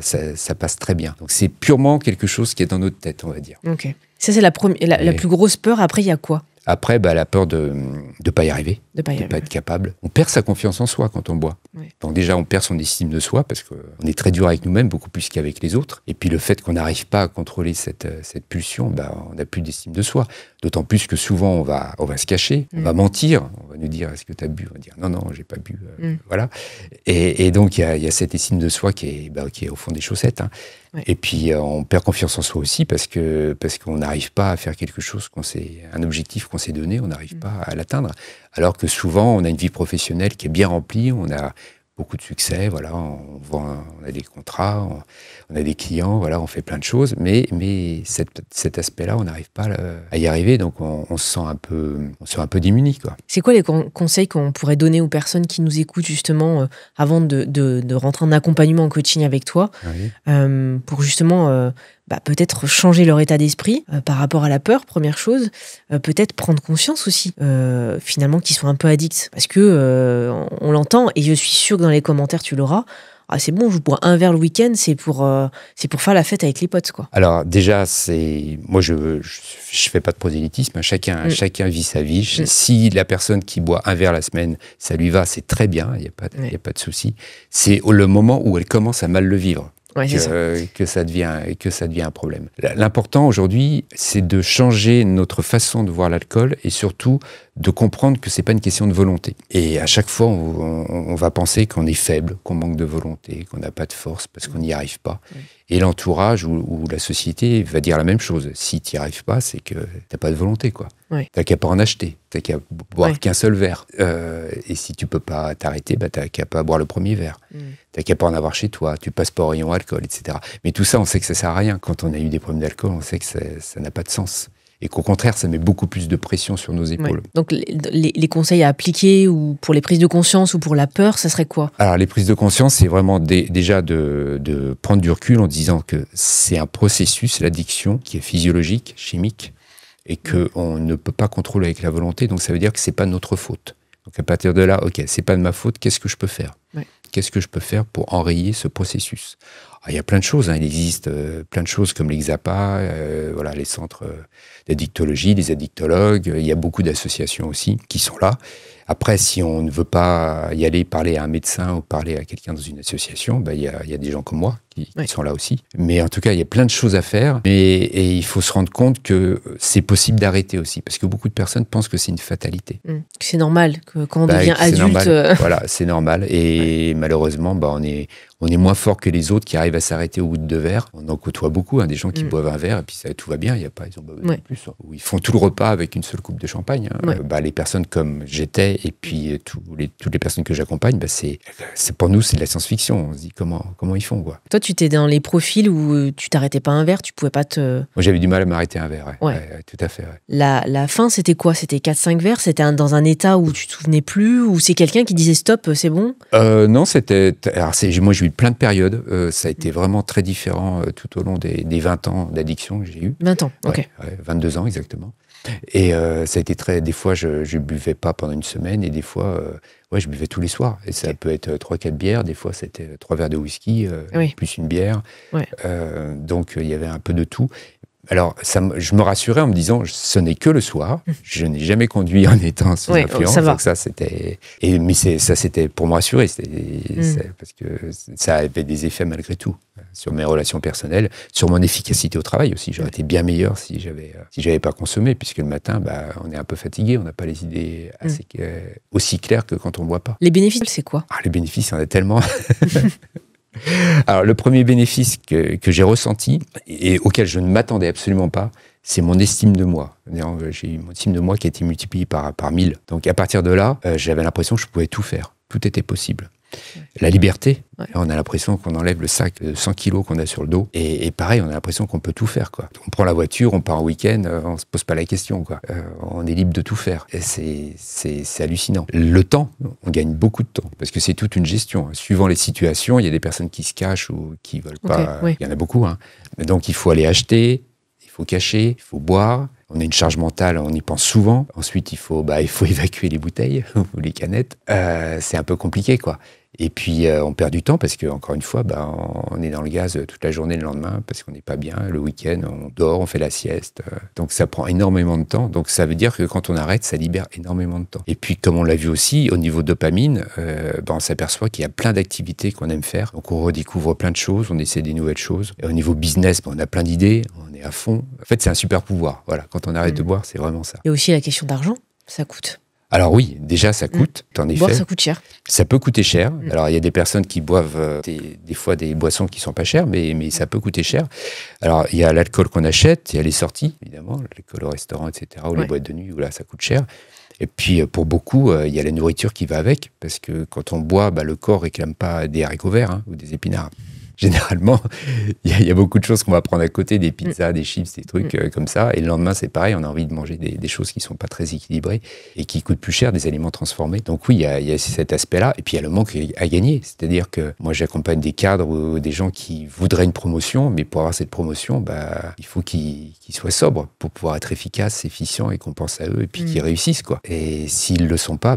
ça passe très bien. Donc c'est purement quelque chose qui est dans notre tête, on va dire. Ok. Ça, c'est la plus grosse peur. Après, il y a quoi? Après, la peur de ne pas y arriver, de pas être capable. On perd sa confiance en soi quand on boit. Donc déjà, on perd son estime de soi parce qu'on est très dur avec nous-mêmes, beaucoup plus qu'avec les autres. Et puis le fait qu'on n'arrive pas à contrôler cette pulsion, on n'a plus d'estime de soi. D'autant plus que souvent, on va se cacher, on va mentir, on va nous dire, est-ce que tu as bu? On va dire, non, j'ai pas bu. Voilà. Et donc, il y a cette estime de soi qui est au fond des chaussettes. Hein. Et puis, on perd confiance en soi aussi parce qu'on n'arrive pas à faire quelque chose un objectif qu'on s'est donné, on n'arrive pas à l'atteindre. Alors que souvent, on a une vie professionnelle qui est bien remplie, on a beaucoup de succès, voilà, on a des contrats, on a des clients, voilà, on fait plein de choses, mais cet aspect-là, on n'arrive pas à y arriver, donc on se sent un peu démuni, quoi. C'est quoi les conseils qu'on pourrait donner aux personnes qui nous écoutent justement avant de rentrer en accompagnement, en coaching avec toi, pour justement peut-être changer leur état d'esprit par rapport à la peur, première chose, peut-être prendre conscience aussi, finalement, qu'ils sont un peu addicts, parce que on l'entend, et je suis sûre que dans les commentaires, tu l'auras. Ah, c'est bon, je bois un verre le week-end, c'est pour faire la fête avec les potes, quoi. Alors déjà, moi je fais pas de prosélytisme, hein. Chacun vit sa vie. Si la personne qui boit un verre la semaine, ça lui va, c'est très bien, il y a pas de souci. C'est le moment où elle commence à mal le vivre. Que ça devient un problème. L'important aujourd'hui, c'est de changer notre façon de voir l'alcool et surtout de comprendre que c'est pas une question de volonté. Et à chaque fois, on va penser qu'on est faible, qu'on manque de volonté, qu'on n'a pas de force parce qu'on n'y arrive pas. Et l'entourage ou la société va dire la même chose. Si tu n'y arrives pas, c'est que t'as pas de volonté, quoi. T'as qu'à pas en acheter, t'as qu'à boire qu'un seul verre. Et si tu peux pas t'arrêter, t'as qu'à pas boire le premier verre. T'as qu'à pas en avoir chez toi, tu passes pas au rayon alcool, etc. Mais tout ça, on sait que ça sert à rien. Quand on a eu des problèmes d'alcool, on sait que ça n'a pas de sens. Et qu'au contraire, ça met beaucoup plus de pression sur nos épaules. Donc les conseils à appliquer, ou pour les prises de conscience, ou pour la peur, ça serait quoi? Alors les prises de conscience, c'est vraiment déjà de prendre du recul en disant que c'est un processus, l'addiction, qui est physiologique, chimique, et qu'on ne peut pas contrôler avec la volonté, donc ça veut dire que c'est pas notre faute. Donc à partir de là, ok, c'est pas de ma faute, qu'est-ce que je peux faire? Qu'est-ce que je peux faire pour enrayer ce processus? Il y a plein de choses, hein. Il existe plein de choses comme l'Exapa, voilà, les centres d'addictologie, les addictologues, il y a beaucoup d'associations aussi qui sont là. Après, si on ne veut pas y aller parler à un médecin ou parler à quelqu'un dans une association, il y a des gens comme moi qui sont là aussi. Mais en tout cas, il y a plein de choses à faire. Et il faut se rendre compte que c'est possible d'arrêter aussi. Parce que beaucoup de personnes pensent que c'est une fatalité. C'est normal que quand on devient adulte... Voilà, c'est normal. Et malheureusement, on est moins fort que les autres qui arrivent à s'arrêter au bout de 2 verres. On en côtoie beaucoup, hein, des gens qui boivent un verre et puis tout va bien. Ils ont pas besoin de plus. Ou ils font tout le repas avec une seule coupe de champagne. Hein. Les personnes comme j'étais et puis toutes les personnes que j'accompagne, c'est pour nous, c'est de la science-fiction. On se dit comment ils font, quoi. Toi, tu étais dans les profils où tu t'arrêtais pas un verre, tu pouvais pas te... Moi, j'avais du mal à m'arrêter un verre, tout à fait. La fin, c'était quoi? C'était 4-5 verres? C'était dans un état où tu te souvenais plus? Ou c'est quelqu'un qui disait stop, c'est bon? Non, c'était... Alors, moi, j'ai eu plein de périodes. Ça a été vraiment très différent tout au long des 20 ans d'addiction que j'ai eu. 20 ans, ok. 22 ans, exactement. Et ça a été des fois, je buvais pas pendant une semaine, et des fois, je buvais tous les soirs. Et ça peut être 3-4 bières, des fois c'était 3 verres de whisky, plus une bière. Donc il y avait un peu de tout. Alors, je me rassurais en me disant, ce n'est que le soir. Je n'ai jamais conduit en étant sous influence. Ça va. Donc ça, c'était... Mais ça, c'était pour me rassurer. Parce que ça avait des effets malgré tout sur mes relations personnelles, sur mon efficacité au travail aussi. J'aurais été bien meilleur si j'avais pas consommé, puisque le matin, on est un peu fatigué, on n'a pas les idées aussi claires que quand on ne boit pas. Les bénéfices, c'est quoi? Les bénéfices, il y en a tellement. Alors, le premier bénéfice que j'ai ressenti et auquel je ne m'attendais absolument pas, c'est mon estime de moi. J'ai eu mon estime de moi qui a été multipliée par 1000. Donc, à partir de là, j'avais l'impression que je pouvais tout faire. Tout était possible. La liberté, on a l'impression qu'on enlève le sac de 100 kilos qu'on a sur le dos. Et pareil, on a l'impression qu'on peut tout faire, quoi. On prend la voiture, on part en week-end, on se pose pas la question, quoi. On est libre de tout faire. Et c'est hallucinant. Le temps, on gagne beaucoup de temps, parce que c'est toute une gestion. Suivant les situations, il y a des personnes qui se cachent ou qui veulent pas. Il y en a beaucoup, hein. Donc il faut aller acheter, il faut cacher, il faut boire. On a une charge mentale, on y pense souvent. Ensuite, il faut évacuer les bouteilles ou les canettes. C'est un peu compliqué, quoi. Et puis, on perd du temps parce que, encore une fois, on est dans le gaz toute la journée le lendemain parce qu'on n'est pas bien. Le week-end, on dort, on fait la sieste. Donc, ça prend énormément de temps. Donc, ça veut dire que quand on arrête, ça libère énormément de temps. Et puis, comme on l'a vu aussi, au niveau dopamine, on s'aperçoit qu'il y a plein d'activités qu'on aime faire. Donc, on redécouvre plein de choses, on essaie des nouvelles choses. Et au niveau business, on a plein d'idées, on est à fond. En fait, c'est un super pouvoir. Voilà, quand on arrête de boire, c'est vraiment ça. Il y a aussi la question d'argent, ça coûte. Alors oui, déjà ça coûte, en effet. Boire, ça coûte cher. Ça peut coûter cher. Alors il y a des personnes qui boivent des fois des boissons qui sont pas chères, mais ça peut coûter cher. Alors il y a l'alcool qu'on achète, il y a les sorties, évidemment, l'alcool au restaurant, etc., ou les boîtes de nuit, où là ça coûte cher. Et puis pour beaucoup, il y a la nourriture qui va avec, parce que quand on boit, le corps réclame pas des haricots verts ou des épinards. Généralement, il y a beaucoup de choses qu'on va prendre à côté, des pizzas, des chips, des trucs comme ça. Et le lendemain, c'est pareil, on a envie de manger des choses qui ne sont pas très équilibrées et qui coûtent plus cher, des aliments transformés. Donc oui, il y a cet aspect-là. Et puis il y a le manque à gagner. C'est-à-dire que moi, j'accompagne des cadres ou des gens qui voudraient une promotion, mais pour avoir cette promotion, il faut qu'ils soient sobres pour pouvoir être efficaces, efficients et qu'on pense à eux et puis qu'ils réussissent, quoi. Et s'ils ne le sont pas,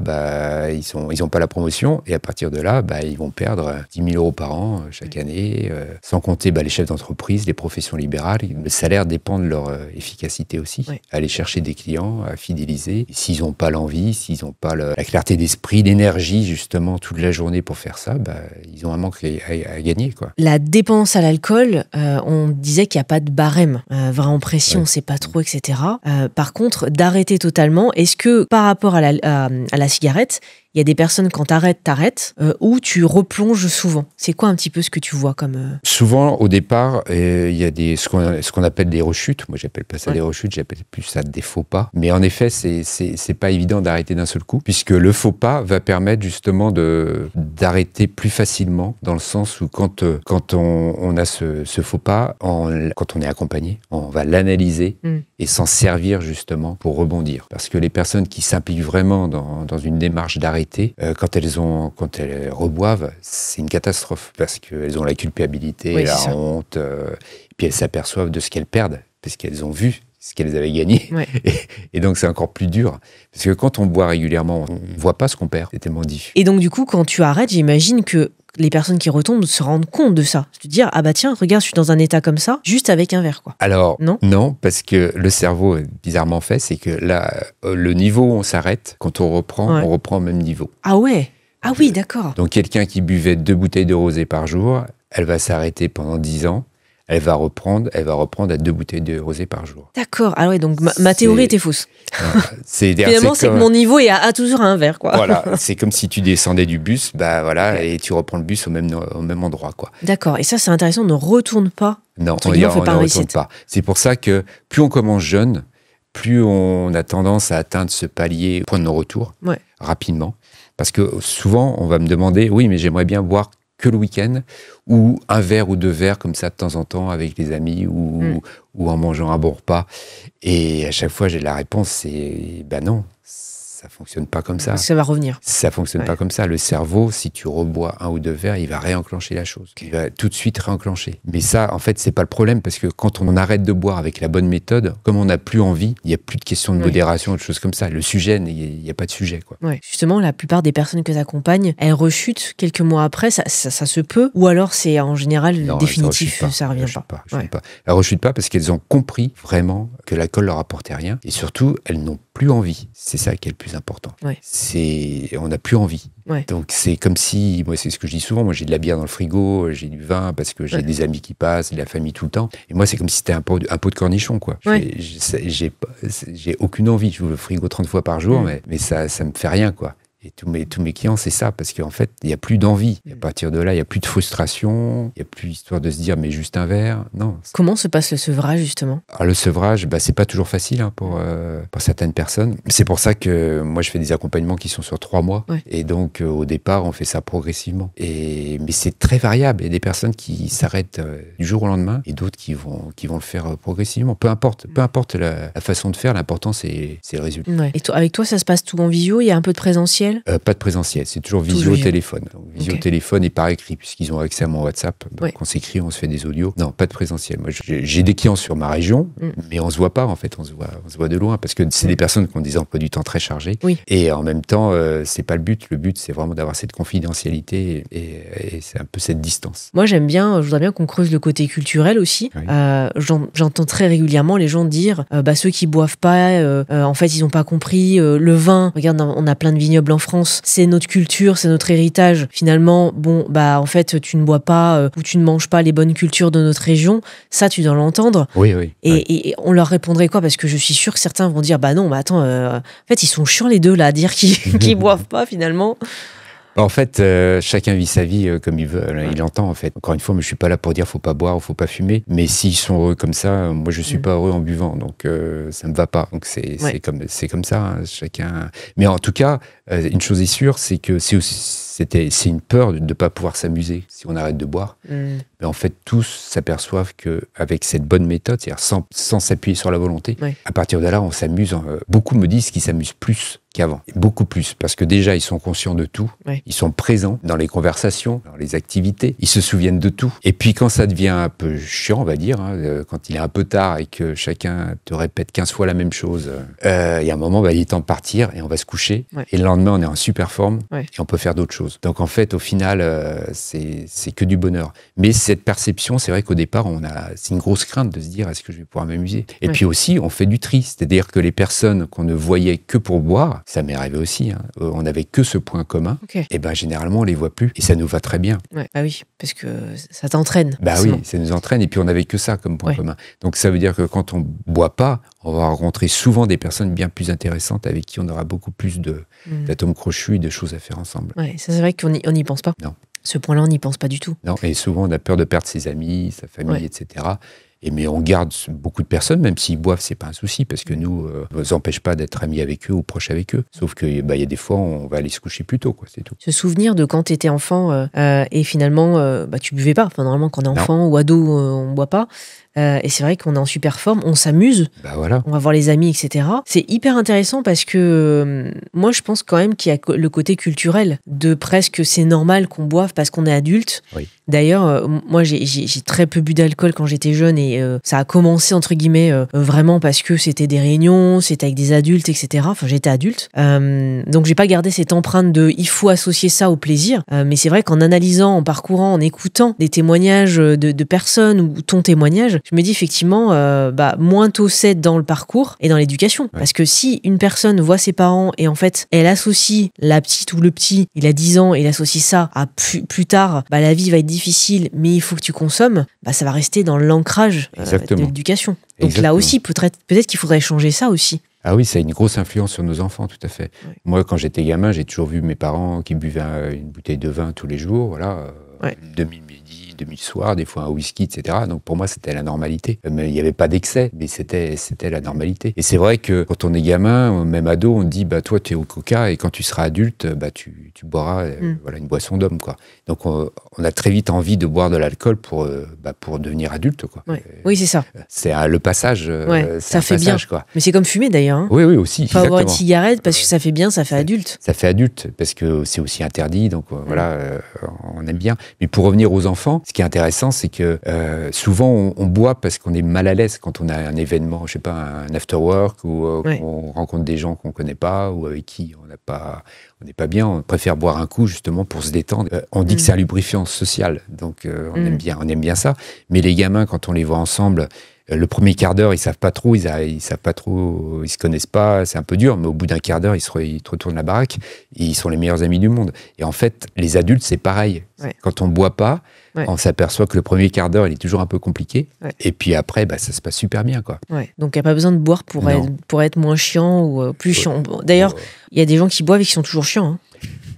ils n'ont pas la promotion. Et à partir de là, ils vont perdre 10 000 euros par an chaque année. Sans compter les chefs d'entreprise, les professions libérales. Le salaire dépend de leur efficacité aussi. Aller chercher des clients, à fidéliser. S'ils n'ont pas l'envie, s'ils n'ont pas la clarté d'esprit, l'énergie justement toute la journée pour faire ça, ils ont un manque à gagner, quoi. La dépendance à l'alcool, on disait qu'il n'y a pas de barème vraiment précis, on ne sait pas trop, etc. Par contre, d'arrêter totalement, est-ce que par rapport à la cigarette, il y a des personnes, quand t'arrêtes, ou tu replonges souvent? C'est quoi un petit peu ce que tu vois comme... Souvent, au départ, il y a ce qu'on appelle des rechutes. Moi, j'appelle pas ça des rechutes, j'appelle plus ça des faux pas. Mais en effet, c'est pas évident d'arrêter d'un seul coup, puisque le faux pas va permettre justement d'arrêter plus facilement, dans le sens où quand on a ce faux pas, quand on est accompagné, on va l'analyser et s'en servir justement pour rebondir. Parce que les personnes qui s'impliquent vraiment dans une démarche d'arrêt, quand elles reboivent, c'est une catastrophe parce qu'elles ont la culpabilité, la honte, puis elles s'aperçoivent de ce qu'elles perdent parce qu'elles ont vu ce qu'elles avaient gagné. Et donc c'est encore plus dur parce que quand on boit régulièrement, on ne voit pas ce qu'on perd, c'est tellement diffus. Et donc du coup, quand tu arrêtes, j'imagine que les personnes qui retombent se rendent compte de ça. Se dire, tiens, regarde, je suis dans un état comme ça, juste avec un verre, quoi. Alors, non, parce que le cerveau est bizarrement fait, c'est que là, le niveau où on s'arrête, quand on reprend au même niveau. Ah ouais? Ah oui, d'accord. Donc quelqu'un qui buvait 2 bouteilles de rosé par jour, elle va s'arrêter pendant 10 ans, elle va reprendre à 2 bouteilles de rosé par jour. D'accord. Ah ouais, donc ma théorie était fausse. Finalement, c'est que mon niveau est à toujours à un verre, quoi. Voilà, c'est comme si tu descendais du bus, et tu reprends le bus au même endroit, quoi. D'accord. Et ça, c'est intéressant, on ne retourne pas. Non, on ne retourne pas. C'est pour ça que plus on commence jeune, plus on a tendance à atteindre ce palier, point de non-retour, rapidement. Parce que souvent, on va me demander, oui, mais j'aimerais bien boire que le week-end, ou un verre ou 2 verres comme ça de temps en temps avec les amis, ou en mangeant un bon repas. Et à chaque fois, j'ai la réponse, c'est non, ça fonctionne pas comme ça. Ça va revenir. Ça fonctionne pas comme ça. Le cerveau, si tu rebois 1 ou 2 verres, il va réenclencher la chose. Il va tout de suite réenclencher. Mais ça, en fait, c'est pas le problème parce que quand on arrête de boire avec la bonne méthode, comme on n'a plus envie, il n'y a plus de question de modération, de choses comme ça. Le sujet, il n'y a pas de sujet, quoi. Ouais. Justement, la plupart des personnes que tu accompagnes, elles rechutent quelques mois après, ça se peut, ou alors c'est en général définitif, ça revient pas. Elles rechutent pas parce qu'elles ont compris vraiment que l'alcool leur apportait rien et surtout, elles n'ont plus envie. C'est ça qui est le plus important. On n'a plus envie. Donc c'est comme si, moi c'est ce que je dis souvent, moi j'ai de la bière dans le frigo, j'ai du vin parce que j'ai des amis qui passent, de la famille tout le temps. Et moi c'est comme si c'était un pot de cornichon, quoi. J'ai aucune envie. Je ouvre le frigo 30 fois par jour, mais ça me fait rien, quoi. Et tous mes clients, c'est ça, parce qu'en fait, il n'y a plus d'envie. Et à partir de là, il n'y a plus de frustration, il n'y a plus histoire de se dire, mais juste un verre. Non. Comment se passe le sevrage, justement? Alors, le sevrage, c'est pas toujours facile hein, pour certaines personnes. C'est pour ça que moi, je fais des accompagnements qui sont sur 3 mois. Ouais. Et donc, au départ, on fait ça progressivement. Mais c'est très variable. Il y a des personnes qui s'arrêtent du jour au lendemain et d'autres qui vont le faire progressivement. Peu importe la façon de faire, l'important, c'est le résultat. Ouais. Et avec toi, ça se passe tout en visio? Il y a un peu de présentiel? Pas de présentiel, c'est toujours visio au téléphone. Donc, visio au téléphone et par écrit, puisqu'ils ont accès à mon WhatsApp. Donc, on s'écrit, on se fait des audios. Non, pas de présentiel. Moi, j'ai des clients sur ma région, mais on se voit pas, en fait. On se voit de loin, parce que c'est des personnes qui ont des emplois du temps très chargés. Oui. Et en même temps, c'est pas le but. Le but, c'est vraiment d'avoir cette confidentialité et c'est un peu cette distance. Moi, je voudrais bien qu'on creuse le côté culturel aussi. Oui. J'entends très régulièrement les gens dire ceux qui boivent pas, en fait, ils n'ont pas compris le vin. Regarde, on a plein de vignobles en France. C'est notre culture, c'est notre héritage. Finalement, en fait, tu ne bois pas ou tu ne manges pas les bonnes cultures de notre région. Ça, tu dois l'entendre. Oui. Et on leur répondrait quoi? Parce que je suis sûre que certains vont dire, non, mais attends, en fait, ils sont chiants les deux là, à dire qu'ils boivent pas finalement. En fait, chacun vit sa vie comme il veut. Il entend, en fait. Encore une fois, mais je suis pas là pour dire faut pas boire ou faut pas fumer. Mais s'ils sont heureux comme ça, moi, je suis pas heureux en buvant. Donc, ça me va pas. Donc, c'est comme ça. Hein, chacun. Mais en tout cas, une chose est sûre, c'est que c'est une peur de ne pas pouvoir s'amuser si on arrête de boire. Mais en fait, tous s'aperçoivent qu'avec cette bonne méthode, c'est-à-dire sans s'appuyer sur la volonté, à partir de là, on s'amuse. Beaucoup me disent qu'ils s'amusent plus qu'avant. Beaucoup plus. Parce que déjà, ils sont conscients de tout. Ils sont présents dans les conversations, dans les activités. Ils se souviennent de tout. Et puis, quand ça devient un peu chiant, on va dire, quand il est un peu tard et que chacun te répète 15 fois la même chose, il y a un moment, il est temps de partir et on va se coucher. Et le lendemain, on est en super forme et on peut faire d'autres choses. Donc, en fait, au final, c'est que du bonheur. Mais cette perception, c'est vrai qu'au départ, c'est une grosse crainte de se dire, est-ce que je vais pouvoir m'amuser? Et puis aussi, on fait du tri. C'est-à-dire que les personnes qu'on ne voyait que pour boire, ça m'est arrivé aussi, hein, on n'avait que ce point commun, et généralement, on les voit plus. Et ça nous va très bien. Oui, parce que ça t'entraîne. Oui, ça nous entraîne. Et puis, on n'avait que ça comme point commun. Donc, ça veut dire que quand on boit pas, on va rencontrer souvent des personnes bien plus intéressantes avec qui on aura beaucoup plus d'atomes crochus et de choses à faire ensemble. Ça, c'est vrai qu'on n'y pense pas. Non. Ce point-là, on n'y pense pas du tout. Non, et souvent, on a peur de perdre ses amis, sa famille, etc. Mais on garde beaucoup de personnes, même s'ils boivent, c'est pas un souci, parce que nous, ça nous empêche pas d'être amis avec eux ou proches avec eux. Sauf que, y a des fois, on va aller se coucher plus tôt, quoi, c'est tout. Se souvenir de quand tu étais enfant et finalement, tu buvais pas. Enfin, normalement, quand on est enfant ou ado, on boit pas. Et c'est vrai qu'on est en super forme, on s'amuse, on va voir les amis, etc. C'est hyper intéressant parce que moi, je pense quand même qu'il y a le côté culturel de presque c'est normal qu'on boive parce qu'on est adulte. Oui. D'ailleurs, moi, j'ai très peu bu d'alcool quand j'étais jeune et ça a commencé, entre guillemets, vraiment parce que c'était des réunions, c'était avec des adultes, etc. Enfin, j'étais adulte. Donc, j'ai pas gardé cette empreinte de il faut associer ça au plaisir. Mais c'est vrai qu'en analysant, en parcourant, en écoutant des témoignages de personnes ou ton témoignage, je me dis effectivement, moins tôt c'est dans le parcours et dans l'éducation. Ouais. Parce que si une personne voit ses parents et en fait, elle associe la petite ou le petit, il a 10 ans et il associe ça à plus tard, la vie va être difficile, mais il faut que tu consommes, ça va rester dans l'ancrage de l'éducation. Donc là aussi, peut-être qu'il faudrait changer ça aussi. Ah oui, ça a une grosse influence sur nos enfants, tout à fait. Ouais. Moi, quand j'étais gamin, j'ai toujours vu mes parents qui buvaient une bouteille de vin tous les jours, voilà, demi-midi, demi-soir, des fois un whisky, etc. Donc pour moi, c'était la normalité. Mais il n'y avait pas d'excès, mais c'était la normalité. Et c'est vrai que quand on est gamin, même ado, on dit, toi, tu es au coca, et quand tu seras adulte, tu boiras une boisson d'homme, quoi. Donc on a très vite envie de boire de l'alcool pour devenir adulte, quoi. Ouais. Oui, c'est ça. C'est le passage. Ça fait bien. Quoi. Mais c'est comme fumer d'ailleurs. Hein. Oui, aussi. Il faut avoir une cigarette parce que ça fait bien, ça fait adulte. Ça fait adulte parce que c'est aussi interdit, donc on aime bien. Mais pour revenir aux enfants, ce qui est intéressant, c'est que souvent on boit parce qu'on est mal à l'aise quand on a un événement, je sais pas, un after work ou qu'on rencontre des gens qu'on connaît pas ou avec qui on n'est pas bien. On préfère boire un coup justement pour se détendre. On dit que c'est un lubrifiant social, donc on aime bien ça. Mais les gamins, quand on les voit ensemble, le premier quart d'heure, ils savent pas trop, ils se connaissent pas, c'est un peu dur, mais au bout d'un quart d'heure, ils te retournent la baraque, et ils sont les meilleurs amis du monde. Et en fait, les adultes, c'est pareil. Ouais. Quand on boit pas, on s'aperçoit que le premier quart d'heure, il est toujours un peu compliqué, et puis après, ça se passe super bien, quoi. Ouais. Donc, il n'y a pas besoin de boire pour être moins chiant ou plus chiant. D'ailleurs, il y a des gens qui boivent et qui sont toujours chiants. Hein.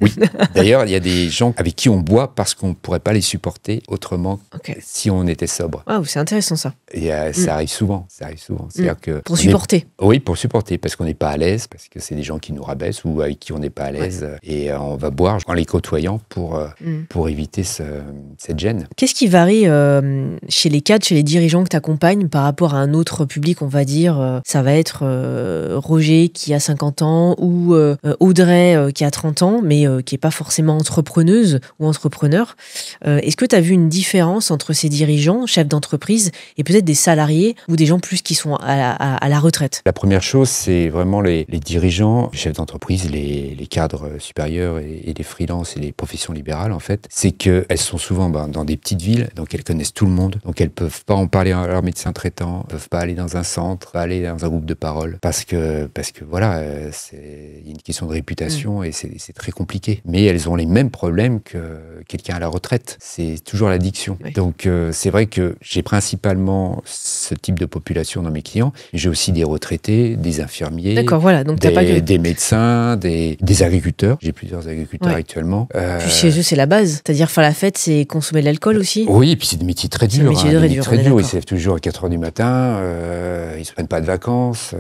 Oui. D'ailleurs, il y a des gens avec qui on boit parce qu'on ne pourrait pas les supporter autrement si on était sobre. Ah, c'est intéressant ça. Et ça arrive souvent. Ça arrive souvent. C'est-à-dire que pour supporter. Oui, pour supporter, parce qu'on n'est pas à l'aise, parce que c'est des gens qui nous rabaissent ou avec qui on n'est pas à l'aise. Et on va boire en les côtoyant pour éviter cette gêne. Qu'est-ce qui varie chez les cadres, chez les dirigeants que tu accompagnes par rapport à un autre public, on va dire, ça va être Roger qui a 50 ans ou Audrey qui a 30 ans, mais qui n'est pas forcément entrepreneuse ou entrepreneur. Est-ce que tu as vu une différence entre ces dirigeants, chefs d'entreprise, et peut-être des salariés ou des gens plus qui sont à la retraite? La première chose, c'est vraiment les dirigeants, les chefs d'entreprise, les cadres supérieurs et les freelances et les professions libérales, en fait, c'est qu'elles sont souvent dans des petites villes, donc elles connaissent tout le monde, donc elles ne peuvent pas en parler à leur médecin traitant, ne peuvent pas aller dans un centre, pas aller dans un groupe de parole, parce que voilà, il y a une question de réputation et c'est très compliqué. Mais elles ont les mêmes problèmes que quelqu'un à la retraite. C'est toujours l'addiction. Oui. Donc c'est vrai que j'ai principalement ce type de population dans mes clients. J'ai aussi des retraités, des infirmiers, d'accord, voilà, donc des médecins, des agriculteurs. J'ai plusieurs agriculteurs actuellement. Puis chez eux, c'est la base. C'est-à-dire faire la fête, c'est consommer de l'alcool aussi. Oui, et puis c'est des métiers très durs. Des métiers très durs. Ils se lèvent toujours à 4h du matin, ils ne se prennent pas de vacances.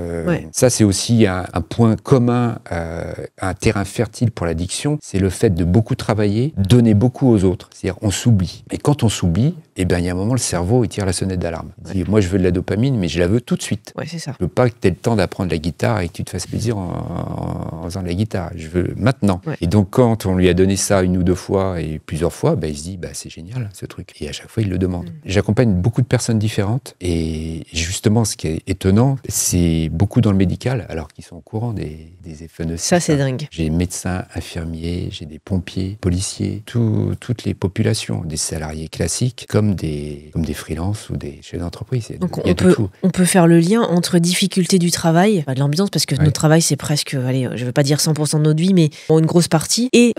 Ça, c'est aussi un point commun, un terrain fertile pour l'addiction. C'est le fait de beaucoup travailler, donner beaucoup aux autres. C'est-à-dire, on s'oublie. Et quand on s'oublie, il y a un moment, le cerveau, il tire la sonnette d'alarme. Il dit, moi, je veux de la dopamine, mais je la veux tout de suite. Ouais, c'est ça. Je veux pas que tu aies le temps d'apprendre la guitare et que tu te fasses plaisir en faisant de la guitare. Je veux maintenant. Ouais. Et donc, quand on lui a donné ça une ou deux fois et plusieurs fois, il se dit, c'est génial, ce truc. Et à chaque fois, il le demande. J'accompagne beaucoup de personnes différentes. Et justement, ce qui est étonnant, c'est beaucoup dans le médical, alors qu'ils sont au courant des effets nocifs. Ça, c'est dingue. J'ai des médecins, infirmiers, j'ai des pompiers, policiers, toutes les populations, des salariés classiques, comme des freelances ou des chefs d'entreprise. Donc on peut faire le lien entre difficulté du travail, de l'ambiance, parce que notre travail c'est presque, allez, je ne veux pas dire 100% de notre vie, mais une grosse partie, et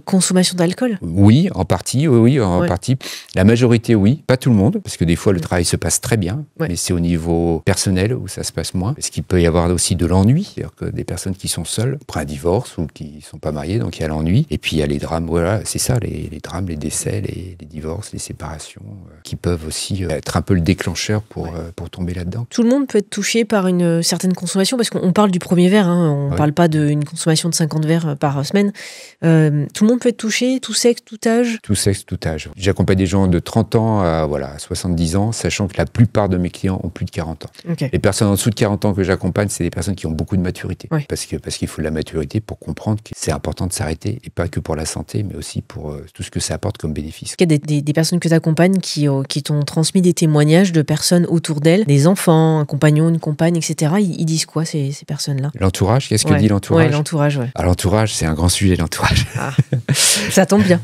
consommation d'alcool. Oui, en partie, en partie. La majorité, oui, pas tout le monde, parce que des fois le travail se passe très bien, mais c'est au niveau personnel où ça se passe moins. Parce qu'il peut y avoir aussi de l'ennui, c'est-à-dire que des personnes qui sont seules, après un divorce ou qui ne sont pas mariées, donc il y a l'ennui. Et puis il y a les drames, voilà, c'est ça, les drames, les décès, les divorces, les séparations, qui peuvent aussi être un peu le déclencheur pour tomber là-dedans. Tout le monde peut être touché par une certaine consommation, parce qu'on parle du premier verre, on ne parle pas d'une consommation de 50 verres par semaine. Tout le monde peut être touché, tout sexe, tout âge? Tout sexe, tout âge. J'accompagne des gens de 30 ans à 70 ans, sachant que la plupart de mes clients ont plus de 40 ans. Okay. Les personnes en dessous de 40 ans que j'accompagne, c'est des personnes qui ont beaucoup de maturité. Parce qu'il faut de la maturité pour comprendre que c'est important de s'arrêter, et pas que pour la santé, mais aussi pour tout ce que ça apporte comme bénéfice. Il y a des personnes que tu accompagnes qui t'ont transmis des témoignages de personnes autour d'elles, des enfants, un compagnon, une compagne, etc. Ils disent quoi, ces personnes-là? L'entourage, qu'est-ce que dit l'entourage? L'entourage, l'entourage, c'est un grand sujet, l'entourage. Ça tombe bien.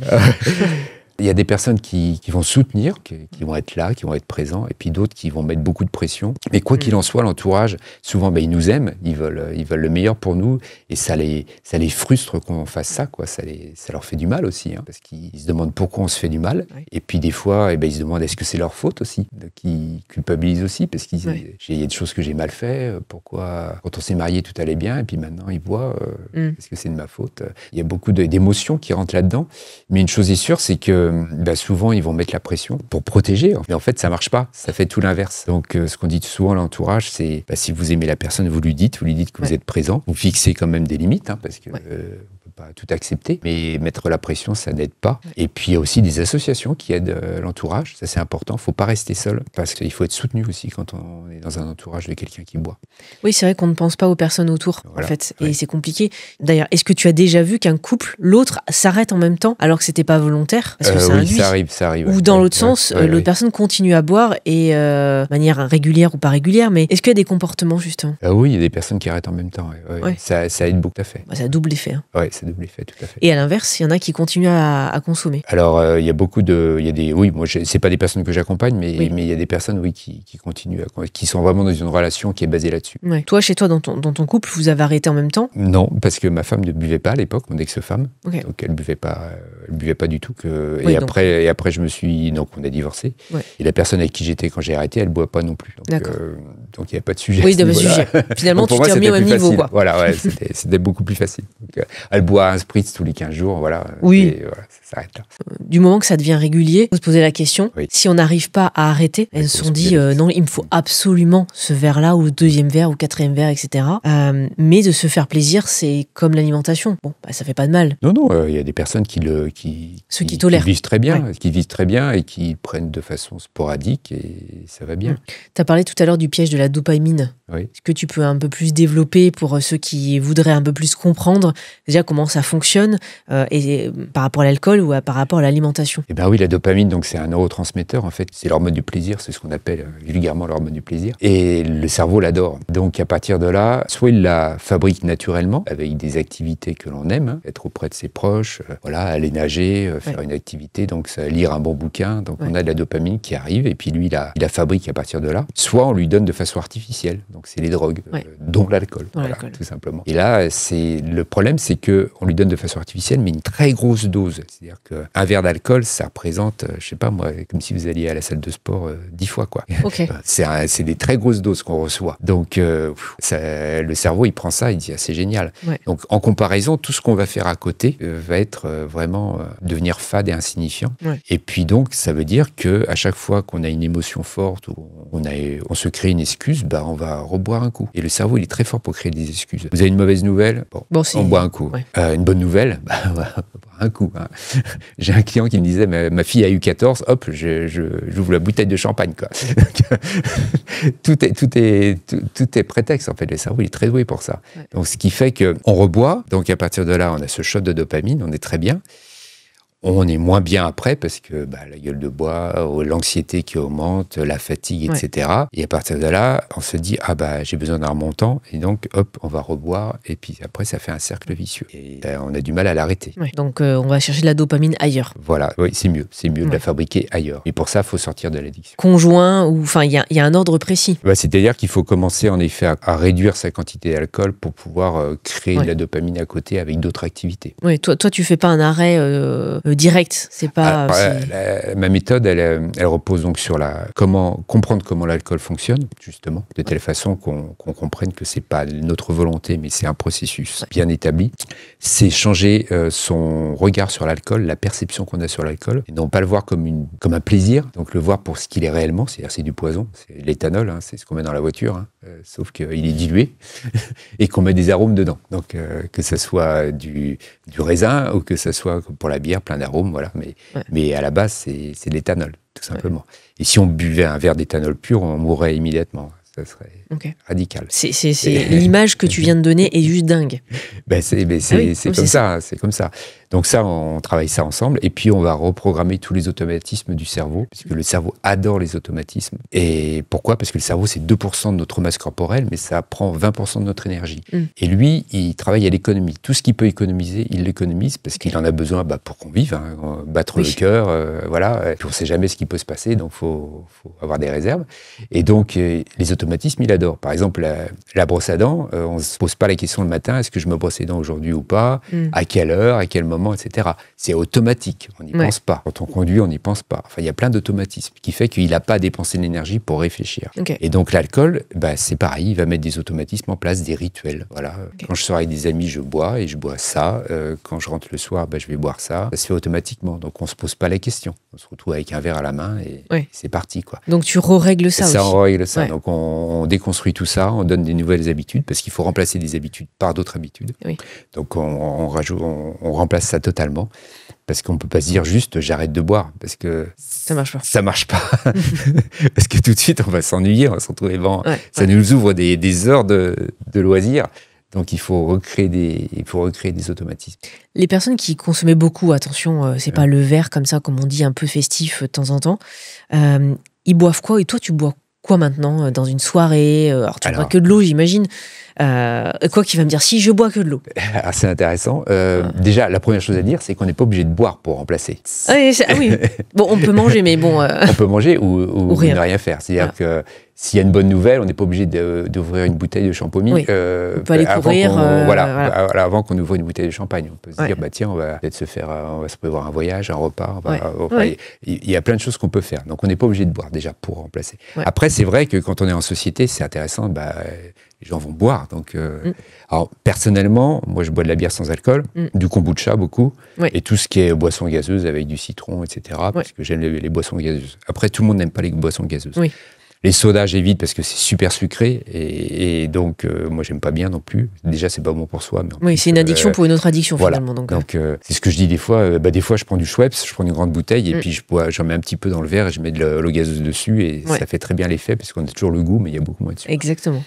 Il y a des personnes qui vont soutenir, qui vont être là, qui vont être présents, et puis d'autres qui vont mettre beaucoup de pression. Mais quoi qu'il en soit, l'entourage, souvent, ils nous aiment, ils veulent le meilleur pour nous, et ça les frustre qu'on fasse ça, quoi. Ça leur fait du mal aussi, parce qu'ils se demandent pourquoi on se fait du mal. Et puis des fois, ils se demandent est-ce que c'est leur faute aussi, qui culpabilisent aussi, parce qu'ils disent il y a des choses que j'ai mal fait, pourquoi quand on s'est mariés tout allait bien, et puis maintenant ils voient est-ce que c'est de ma faute? Il y a beaucoup d'émotions qui rentrent là-dedans, mais une chose est sûre, c'est que souvent, ils vont mettre la pression pour protéger. Mais en fait, ça marche pas. Ça fait tout l'inverse. Donc, ce qu'on dit souvent à l'entourage, c'est si vous aimez la personne, vous lui dites que vous êtes présent. Vous fixez quand même des limites, parce que pas tout accepter, mais mettre la pression, ça n'aide pas. Et puis, il y a aussi des associations qui aident l'entourage. Ça, c'est important. Il ne faut pas rester seul, parce qu'il faut être soutenu aussi quand on est dans un entourage de quelqu'un qui boit. Oui, c'est vrai qu'on ne pense pas aux personnes autour, en fait. Et c'est compliqué. D'ailleurs, est-ce que tu as déjà vu qu'un couple, l'autre, s'arrête en même temps, alors que ce n'était pas volontaire? Parce que ça arrive. Ou dans l'autre sens, l'autre personne continue à boire, et de manière régulière ou pas régulière, mais est-ce qu'il y a des comportements, justement? Oui, il y a des personnes qui arrêtent en même temps. Ça aide beaucoup, tout à fait. Ça a double effet. Oui, ça a double effet, tout à fait. Et à l'inverse, il y en a qui continuent à consommer. Alors, il y a beaucoup de... moi, c'est pas des personnes que j'accompagne, mais il y a des personnes, qui continuent, qui sont vraiment dans une relation qui est basée là-dessus. Ouais. Toi, chez toi, dans ton couple, vous avez arrêté en même temps? Non, parce que ma femme ne buvait pas à l'époque, mon ex-femme. Donc, elle buvait pas du tout. Et après, donc on a divorcé. Et la personne avec qui j'étais quand j'ai arrêté, elle ne boit pas non plus. Donc, il n'y a pas de sujet. Oui, il n'y a pas de sujet. Finalement, tu t'es remis au même niveau, quoi. Voilà, c'était beaucoup plus facile. Donc, elle bois un spritz tous les 15 jours, voilà. Oui. Et voilà, ça s'arrête là. Du moment que ça devient régulier, il faut se poser la question, Oui. si on n'arrive pas à arrêter, elles se sont dit, non, il me faut absolument ce verre-là, ou deuxième verre, ou quatrième verre, etc. Mais de se faire plaisir, c'est comme l'alimentation. Bon, bah, ça fait pas de mal. Non, il y a des personnes qui tolèrent. vivent très bien, qui vivent très bien et qui prennent de façon sporadique et ça va bien. Tu as parlé tout à l'heure du piège de la dopamine. Oui. Est-ce que tu peux un peu plus développer pour ceux qui voudraient un peu plus comprendre déjà comment ça fonctionne et par rapport à l'alcool ou par rapport à l'alimentation? Eh bien oui, la dopamine, donc c'est un neurotransmetteur en fait, c'est l'hormone du plaisir, c'est ce qu'on appelle vulgairement l'hormone du plaisir. Et le cerveau l'adore. Donc à partir de là, soit il la fabrique naturellement avec des activités que l'on aime, être auprès de ses proches, voilà, aller nager, faire une activité, donc ça, lire un bon bouquin, donc on a de la dopamine qui arrive et puis lui il la fabrique à partir de là. Soit on lui donne de façon artificielle, donc c'est les drogues, dont l'alcool, voilà, tout simplement. Et là, le problème, c'est que on lui donne de façon artificielle, mais une très grosse dose. C'est-à-dire qu'un verre d'alcool, ça représente, je sais pas moi, comme si vous alliez à la salle de sport 10 fois, quoi. Okay. C'est des très grosses doses qu'on reçoit. Donc, le cerveau, il prend ça, il dit, ah, c'est génial. Ouais. Donc, en comparaison, tout ce qu'on va faire à côté va être vraiment devenir fade et insignifiant. Ouais. Et puis donc, ça veut dire que à chaque fois qu'on a une émotion forte ou on se crée une excuse, bah, on va reboire un coup. Et le cerveau, il est très fort pour créer des excuses. Vous avez une mauvaise nouvelle, on boit un coup. Ouais. Une bonne nouvelle, bah, on va boire un coup. Hein. J'ai un client qui me disait, ma fille a eu 14, hop, j'ouvre la bouteille de champagne, quoi. tout est prétexte, en fait. Le cerveau, il est très doué pour ça. Ouais. Donc, ce qui fait qu'on reboit. Donc, à partir de là, on a ce shot de dopamine, on est très bien. On est moins bien après parce que la gueule de bois, l'anxiété qui augmente, la fatigue, etc. Et à partir de là, on se dit, j'ai besoin d'un remontant. Et donc, hop, on va reboire. Et puis après, ça fait un cercle vicieux. Et on a du mal à l'arrêter. Ouais, donc, on va chercher de la dopamine ailleurs. Voilà, oui, c'est mieux de la fabriquer ailleurs. Et pour ça, il faut sortir de l'addiction. Conjoint, il y a un ordre précis. C'est-à-dire qu'il faut commencer en effet à réduire sa quantité d'alcool pour pouvoir créer de la dopamine à côté avec d'autres activités. Oui, toi, tu fais pas un arrêt direct, c'est pas. Ma méthode, elle repose donc sur comprendre comment l'alcool fonctionne, justement, de telle façon qu'on comprenne que c'est pas notre volonté, mais c'est un processus bien établi. C'est changer son regard sur l'alcool, la perception qu'on a sur l'alcool, et non pas le voir comme un plaisir, donc le voir pour ce qu'il est réellement, c'est-à-dire c'est du poison, c'est l'éthanol, hein, c'est ce qu'on met dans la voiture, sauf qu'il est dilué et qu'on met des arômes dedans. Donc que ça soit du raisin ou que ça soit pour la bière, plein d'arômes, voilà. Mais à la base, c'est de l'éthanol, tout simplement. Ouais. Et si on buvait un verre d'éthanol pur, on mourrait immédiatement. Ça serait radical. C'est l'image que tu viens de donner est juste dingue. C'est comme ça. Donc ça, on travaille ça ensemble. Et puis, on va reprogrammer tous les automatismes du cerveau, puisque le cerveau adore les automatismes. Et pourquoi ? Parce que le cerveau, c'est 2% de notre masse corporelle, mais ça prend 20% de notre énergie. Et lui, il travaille à l'économie. Tout ce qu'il peut économiser, il l'économise, parce qu'il en a besoin pour qu'on vive, battre le cœur, voilà. Puis on ne sait jamais ce qui peut se passer, donc il faut avoir des réserves. Et donc, les automatismes, il adore. Par exemple, la brosse à dents, on ne se pose pas la question le matin, est-ce que je me brosse les dents aujourd'hui ou pas ? À quelle heure ? À quel moment ? Etc. C'est automatique, on n'y pense pas. Quand on conduit, on n'y pense pas. Enfin, il y a plein d'automatismes qui fait qu'il n'a pas dépensé l'énergie pour réfléchir. Et donc l'alcool, c'est pareil, il va mettre des automatismes en place, des rituels. Voilà. Quand je sors avec des amis, je bois et je bois ça. Quand je rentre le soir, je vais boire ça. Ça se fait automatiquement, donc on ne se pose pas la question. On se retrouve avec un verre à la main et c'est parti, quoi. Donc tu règles ça aussi. On règle ça. Donc on déconstruit tout ça, on donne des nouvelles habitudes parce qu'il faut remplacer des habitudes par d'autres habitudes. Donc on remplace ça totalement, parce qu'on ne peut pas se dire juste j'arrête de boire, parce que ça marche pas. Parce que tout de suite on va s'ennuyer, on va se retrouver ça nous ouvre des heures de loisirs. Donc il faut recréer des automatismes. Les personnes qui consommaient beaucoup, attention, c'est pas le verre comme ça, comme on dit, un peu festif de temps en temps, ils boivent quoi? Et toi tu bois quoi maintenant dans une soirée? Alors tu bois que de l'eau, j'imagine. Quoi qu'il va me dire, si je bois que de l'eau. Alors c'est intéressant. Déjà, la première chose à dire, c'est qu'on n'est pas obligé de boire pour remplacer. Oui. Bon, on peut manger, mais bon. On peut manger ou ne rien faire. C'est-à-dire que s'il y a une bonne nouvelle, on n'est pas obligé d'ouvrir une bouteille de champomy. On peut aller courir. Avant qu'on ouvre une bouteille de champagne, on peut se dire, tiens, on va peut-être on va se prévoir un voyage, un repas. Il y a plein de choses qu'on peut faire. Donc on n'est pas obligé de boire déjà pour remplacer. Après, c'est vrai que quand on est en société, c'est intéressant. les gens vont boire. Donc, alors, personnellement, moi, je bois de la bière sans alcool, du kombucha beaucoup, et tout ce qui est boisson gazeuse avec du citron, etc., parce que j'aime les boissons gazeuses. Après, tout le monde n'aime pas les boissons gazeuses. Oui. Les sodas, j'évite parce que c'est super sucré et donc moi j'aime pas bien non plus. Déjà c'est pas bon pour soi. Mais oui, c'est une addiction pour une autre addiction finalement. Donc c'est ce que je dis des fois. Des fois je prends du Schweppes, je prends une grande bouteille et puis j'en mets un petit peu dans le verre et je mets de l'eau gazeuse dessus et ça fait très bien l'effet parce qu'on a toujours le goût mais il y a beaucoup moins de sucre. Exactement.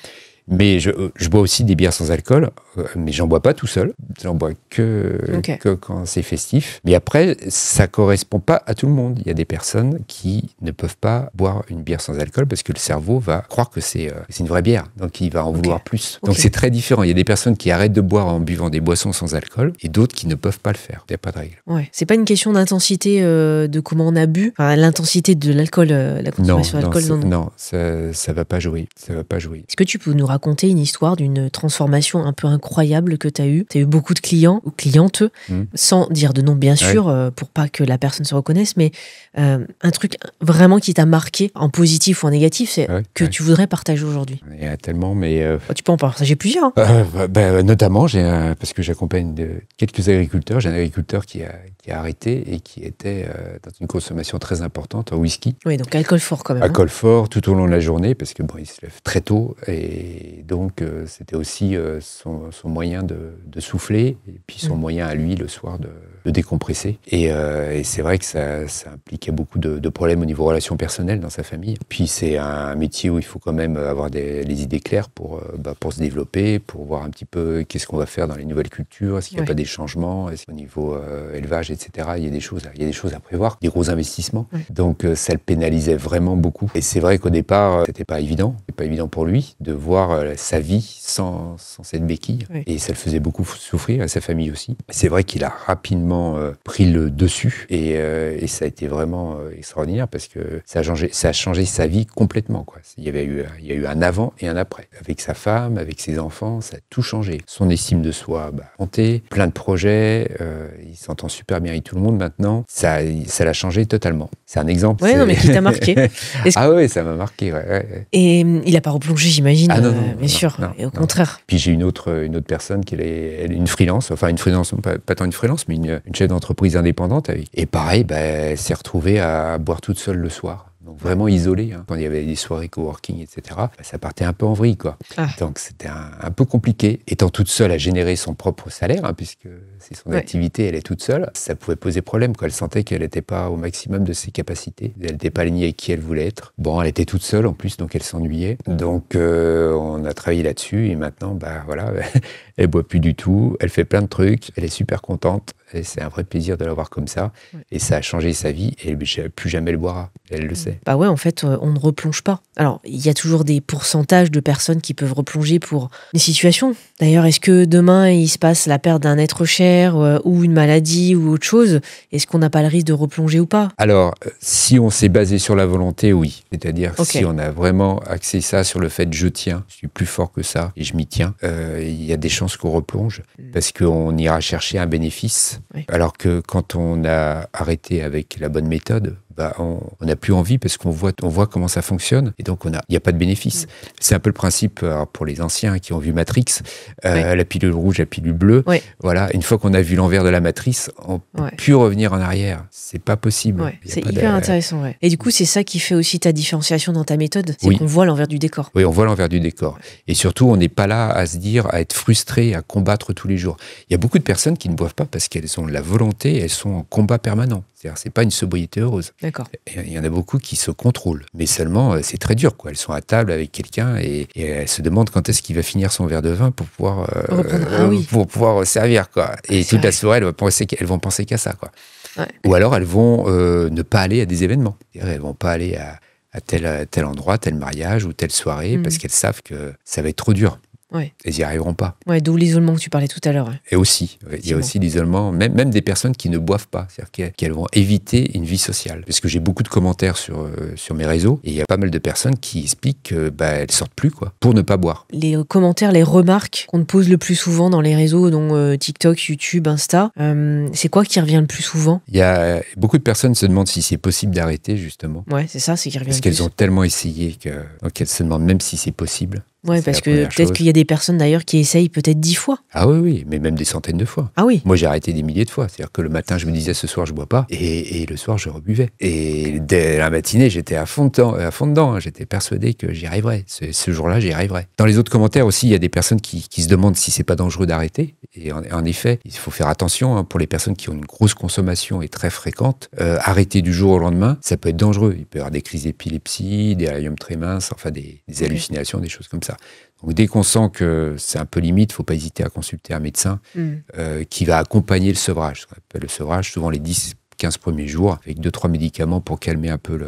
Mais je bois aussi des bières sans alcool, mais j'en bois pas tout seul. J'en bois que quand c'est festif. Mais après, ça correspond pas à tout le monde. Il y a des personnes qui ne peuvent pas boire une bière sans alcool parce que le cerveau va croire que c'est une vraie bière. Donc, il va en vouloir plus. Donc, c'est très différent. Il y a des personnes qui arrêtent de boire en buvant des boissons sans alcool et d'autres qui ne peuvent pas le faire. Il n'y a pas de règle. Ouais. C'est pas une question d'intensité de comment on a bu. Enfin, l'intensité de l'alcool, la consommation d'alcool. Non, ça va pas jouer. Ça va pas jouer. Est-ce que tu peux nous raconter une histoire d'une transformation un peu incroyable que tu as eue? Tu as eu beaucoup de clients ou clientes, sans dire de nom bien sûr, pour pas que la personne se reconnaisse, mais un truc vraiment qui t'a marqué en positif ou en négatif, c'est que tu voudrais partager aujourd'hui. Il y en a tellement, mais... Tu peux en partager plusieurs. Notamment, parce que j'accompagne quelques agriculteurs. J'ai un agriculteur qui a arrêté et qui était dans une consommation très importante en whisky. Oui, donc alcool fort quand même. Alcool fort tout au long de la journée, parce que il se lève très tôt et donc c'était aussi son moyen de souffler et puis son moyen à lui le soir de décompresser. Et c'est vrai que ça impliquait beaucoup de problèmes au niveau relations personnelles dans sa famille. Puis c'est un métier où il faut quand même avoir les idées claires pour se développer, pour voir un petit peu qu'est-ce qu'on va faire dans les nouvelles cultures, est-ce qu'il n'y a pas des changements, est-ce qu'au niveau élevage, etc., il y a des choses à prévoir, des gros investissements. Donc ça le pénalisait vraiment beaucoup. Et c'est vrai qu'au départ, c'était pas évident. C'était pas évident pour lui de voir sa vie sans cette béquille. Et ça le faisait beaucoup souffrir, à sa famille aussi. C'est vrai qu'il a rapidement pris le dessus et ça a été vraiment extraordinaire parce que ça a changé sa vie complètement, quoi. Il y a eu un avant et un après. Avec sa femme, avec ses enfants, ça a tout changé. Son estime de soi montée, plein de projets, il s'entend super bien avec tout le monde maintenant. Ça l'a changé totalement. C'est un exemple. Oui, non, mais qui t'a marqué. Ah oui, ça m'a marqué, ouais. Et il n'a pas replongé, j'imagine, bien sûr. Non, et au contraire. Puis j'ai une autre personne qui est une freelance, pas tant une freelance, mais une chef d'entreprise indépendante. Et pareil, elle s'est retrouvée à boire toute seule le soir. Donc vraiment isolée. Quand il y avait des soirées coworking, etc., ça partait un peu en vrille, quoi. Donc c'était un peu compliqué. Étant toute seule à générer son propre salaire, puisque c'est son activité, elle est toute seule, ça pouvait poser problème, quoi. Elle sentait qu'elle n'était pas au maximum de ses capacités. Elle n'était pas alignée avec qui elle voulait être. Bon, elle était toute seule en plus, donc elle s'ennuyait. Donc on a travaillé là-dessus et maintenant, elle boit plus du tout. Elle fait plein de trucs. Elle est super contente. Et c'est un vrai plaisir de la voir comme ça. Et ça a changé sa vie et plus jamais elle boira. Elle le sait. En fait, on ne replonge pas. Alors, il y a toujours des pourcentages de personnes qui peuvent replonger pour des situations. D'ailleurs, est-ce que demain, il se passe la perte d'un être cher ou une maladie ou autre chose? Est-ce qu'on n'a pas le risque de replonger ou pas? Alors, si on s'est basé sur la volonté, oui. C'est-à-dire si on a vraiment axé ça sur le fait je tiens, je suis plus fort que ça et je m'y tiens, il y a des chances qu'on replonge parce qu'on ira chercher un bénéfice. Alors que quand on a arrêté avec la bonne méthode, on n'a plus envie parce qu'on voit comment ça fonctionne et donc il n'y a pas de bénéfice. C'est un peu le principe pour les anciens qui ont vu Matrix, la pilule rouge, la pilule bleue. Voilà, une fois qu'on a vu l'envers de la matrice, on ne peut plus revenir en arrière. C'est pas possible. C'est hyper intéressant. Et du coup, c'est ça qui fait aussi ta différenciation dans ta méthode, c'est qu'on voit l'envers du décor. Oui, on voit l'envers du décor. Et surtout, on n'est pas là à se dire, à être frustré, à combattre tous les jours. Il y a beaucoup de personnes qui ne boivent pas parce qu'elles ont la volonté, elles sont en combat permanent. C'est-à-dire, c'est pas une sobriété heureuse. D'accord. Il y en a beaucoup qui se contrôlent. Mais seulement, c'est très dur, quoi. Elles sont à table avec quelqu'un et elles se demandent quand est-ce qu'il va finir son verre de vin pour pouvoir, pour pouvoir servir, quoi. Et toute la soirée, elles vont penser qu'à ça, quoi. Ou alors, elles vont ne pas aller à des événements. Elles vont pas aller à tel endroit, tel mariage ou telle soirée parce qu'elles savent que ça va être trop dur. Elles n'y arriveront pas. D'où l'isolement que tu parlais tout à l'heure. Et aussi, il y a aussi l'isolement, même des personnes qui ne boivent pas, c'est-à-dire qu'elles vont éviter une vie sociale. Parce que j'ai beaucoup de commentaires sur mes réseaux, et il y a pas mal de personnes qui expliquent qu'elles sortent plus, quoi, pour ne pas boire. Les commentaires, les remarques qu'on te pose le plus souvent dans les réseaux, dont TikTok, YouTube, Insta, c'est quoi qui revient le plus souvent? Il y a beaucoup de personnes se demandent si c'est possible d'arrêter, justement. C'est ça, c'est qui revient parce le plus. Parce qu'elles ont tellement essayé qu'elles se demandent même si c'est possible. Ouais, parce que peut-être qu'il y a des personnes d'ailleurs qui essayent peut-être 10 fois. Ah oui, mais même des centaines de fois. Ah oui. Moi, j'ai arrêté des milliers de fois. C'est-à-dire que le matin, je me disais ce soir, je bois pas, et le soir, je rebuvais. Et dès la matinée, j'étais à fond dedans. J'étais persuadé que j'y arriverais. Ce jour-là, j'y arriverais. Dans les autres commentaires aussi, il y a des personnes qui se demandent si c'est pas dangereux d'arrêter. Et en effet, il faut faire attention pour les personnes qui ont une grosse consommation et très fréquente. Arrêter du jour au lendemain, ça peut être dangereux. Il peut y avoir des crises d'épilepsie, des rayons très minces, enfin des hallucinations, des choses comme ça. Donc dès qu'on sent que c'est un peu limite, il ne faut pas hésiter à consulter un médecin qui va accompagner le sevrage. Ce qu'on appelle le sevrage, souvent les 10-15 premiers jours, avec 2-3 médicaments pour calmer un peu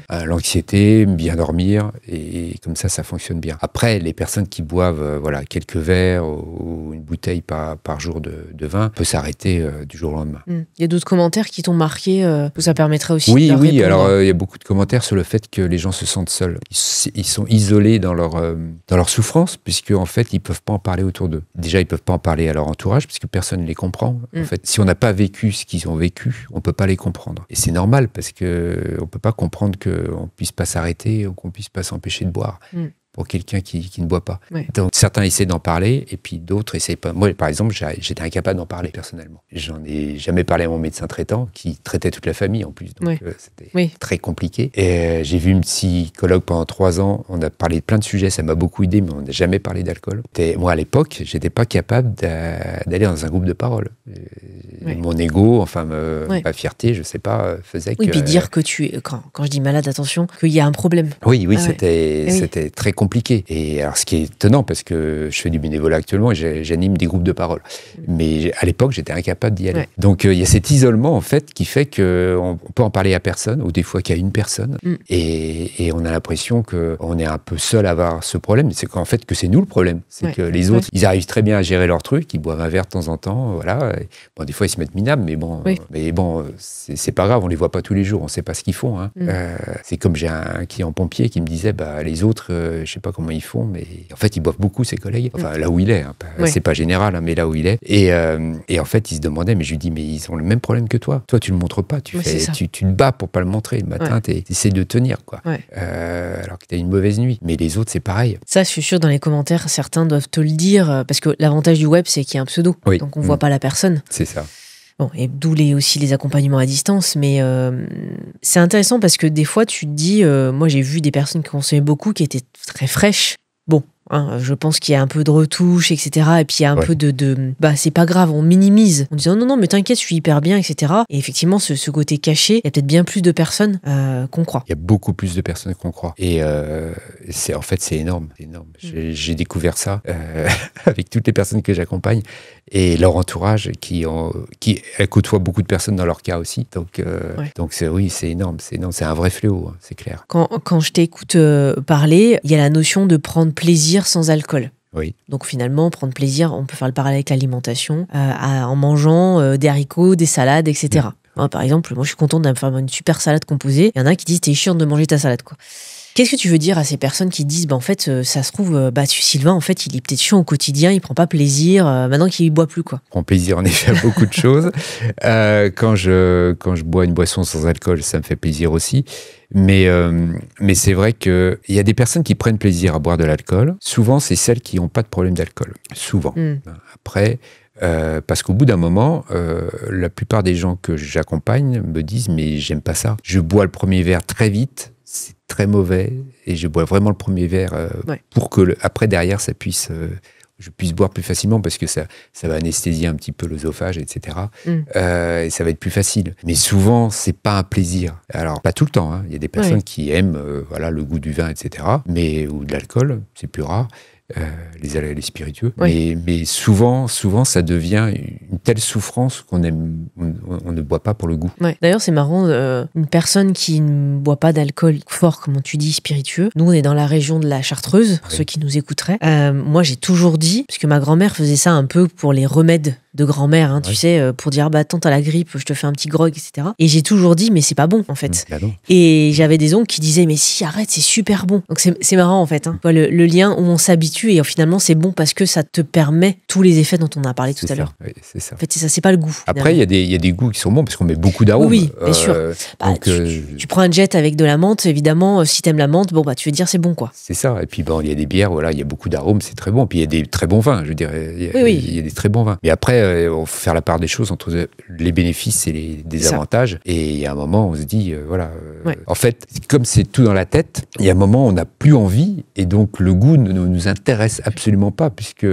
l'anxiété, bien dormir, et comme ça fonctionne bien. Après, les personnes qui boivent quelques verres ou une bouteille par jour de vin peut s'arrêter du jour au lendemain. Il y a d'autres commentaires qui t'ont marqué, où ça permettrait aussi de répondre. Oui, alors il y a beaucoup de commentaires sur le fait que les gens se sentent seuls. Ils sont isolés dans leur souffrance, puisque en fait, ils ne peuvent pas en parler autour d'eux. Déjà, ils ne peuvent pas en parler à leur entourage, puisque personne ne les comprend. En fait, si on n'a pas vécu ce qu'ils ont vécu, on ne peut pas les comprendre. Et c'est normal, parce qu'on ne peut pas comprendre qu'on ne puisse pas s'arrêter ou qu'on ne puisse pas s'empêcher de boire. Pour quelqu'un qui ne boit pas. Ouais. Donc certains essaient d'en parler et puis d'autres essaient pas. Moi, par exemple, j'étais incapable d'en parler personnellement. J'en ai jamais parlé à mon médecin traitant qui traitait toute la famille en plus. Donc c'était très compliqué. Et j'ai vu une psychologue pendant 3 ans. On a parlé de plein de sujets. Ça m'a beaucoup aidé, mais on n'a jamais parlé d'alcool. Moi, à l'époque, j'étais pas capable d'aller dans un groupe de parole. Mon ego, enfin ma fierté, je sais pas, faisait que... Oui, puis dire que tu es... Quand je dis malade, attention, qu'il y a un problème. Oui, c'était très compliqué. Et alors, ce qui est étonnant, parce que je fais du bénévolat actuellement et j'anime des groupes de parole. Mais à l'époque, j'étais incapable d'y aller. Donc, il y a cet isolement, en fait, qui fait qu'on peut en parler à personne, ou des fois qu'à une personne. Et on a l'impression qu'on est un peu seul à avoir ce problème. C'est qu'en fait, que c'est nous le problème. C'est que les autres, ils arrivent très bien à gérer leur truc, ils boivent un verre de temps en temps, voilà. Et, bon, des fois, ils se mettent minables, mais bon, c'est pas grave, on les voit pas tous les jours, on sait pas ce qu'ils font. Hein. C'est comme j'ai un client pompier qui me disait, les autres, je sais pas comment ils font, mais en fait, ils boivent beaucoup, ses collègues. Enfin, là où il est. Hein. C'est pas général, hein, mais là où il est. Et en fait, il se demandait, mais je lui dis, mais ils ont le même problème que toi. Toi, tu le montres pas. Tu te bats pour pas le montrer. Le matin, tu essaies de tenir, quoi. Alors que tu as une mauvaise nuit. Mais les autres, c'est pareil. Ça, je suis sûre, dans les commentaires, certains doivent te le dire, parce que l'avantage du web, c'est qu'il y a un pseudo. Donc, on voit pas la personne. C'est ça. Bon, et d'où aussi les accompagnements à distance, mais c'est intéressant parce que des fois, tu te dis, moi j'ai vu des personnes qui consommaient beaucoup, qui étaient très fraîches. Bon, je pense qu'il y a un peu de retouche, etc. Et puis il y a un peu c'est pas grave, on minimise. On dit non, mais t'inquiète, je suis hyper bien, etc. Et effectivement, ce côté caché, il y a peut-être bien plus de personnes qu'on croit. Il y a beaucoup plus de personnes qu'on croit. Et en fait, c'est énorme. J'ai découvert ça avec toutes les personnes que j'accompagne et leur entourage qui côtoient beaucoup de personnes dans leur cas aussi. Donc c'est énorme. C'est un vrai fléau, c'est clair. Quand je t'écoute parler, il y a la notion de prendre plaisir sans alcool. Oui. Donc finalement, prendre plaisir, on peut faire le parallèle avec l'alimentation, en mangeant des haricots, des salades, etc. Moi, par exemple, moi je suis contente de faire une super salade composée. Il y en a qui disent t'es chiant de manger ta salade, quoi. Qu'est-ce que tu veux dire à ces personnes qui disent en fait, ça se trouve, Sylvain, en fait, il est peut-être chiant au quotidien, il prend pas plaisir, maintenant qu'il boit plus, quoi. Il prend plaisir en effet à beaucoup de choses. Quand je bois une boisson sans alcool, ça me fait plaisir aussi. Mais c'est vrai qu'il y a des personnes qui prennent plaisir à boire de l'alcool. Souvent, c'est celles qui n'ont pas de problème d'alcool. Souvent. Après, parce qu'au bout d'un moment, la plupart des gens que j'accompagne me disent « mais j'aime pas ça. Je bois le premier verre très vite, c'est très mauvais, et je bois vraiment le premier verre pour que après, derrière, je puisse boire plus facilement parce que ça va anesthésier un petit peu l'œsophage, etc. Et ça va être plus facile. Mais souvent, c'est pas un plaisir. Alors, pas tout le temps. Hein. Il y a des personnes qui aiment le goût du vin, etc. Ou de l'alcool, c'est plus rare. Les spiritueux. Mais souvent, ça devient une telle souffrance qu'on ne boit pas pour le goût. D'ailleurs, c'est marrant, une personne qui ne boit pas d'alcool fort, comme tu dis, spiritueux. Nous, on est dans la région de la Chartreuse, pour ceux qui nous écouteraient. Moi, j'ai toujours dit, parce que ma grand-mère faisait ça un peu pour les remèdes de grand-mère, hein, tu sais, pour dire, bah attends, t'as la grippe, je te fais un petit grog, etc. Et j'ai toujours dit, mais c'est pas bon, en fait. Bah non. Et j'avais des oncles qui disaient, mais si, arrête, c'est super bon. Donc c'est marrant, en fait. Hein. Le lien où on s'habitue et finalement, c'est bon parce que ça te permet tous les effets dont on a parlé tout à l'heure. Oui, c'est ça. En fait, c'est ça, c'est pas le goût. Après, il y a des goûts qui sont bons parce qu'on met beaucoup d'arômes. Oui, bien sûr. Donc, tu prends un jet avec de la menthe, évidemment, si t'aimes la menthe, bon, bah, tu veux dire c'est bon, quoi. C'est ça. Et puis, bon, il y a des bières, voilà, il y a beaucoup d'arômes, c'est très bon. Puis, il y a des très bons vins, je veux dire. Il y a des très bons vins. Mais après, il faut faire la part des choses entre les bénéfices et les désavantages. Et il y a un moment, on se dit, en fait, comme c'est tout dans la tête, il y a un moment, on n'a plus envie. Et donc, le goût ne nous intéresse absolument pas, puisque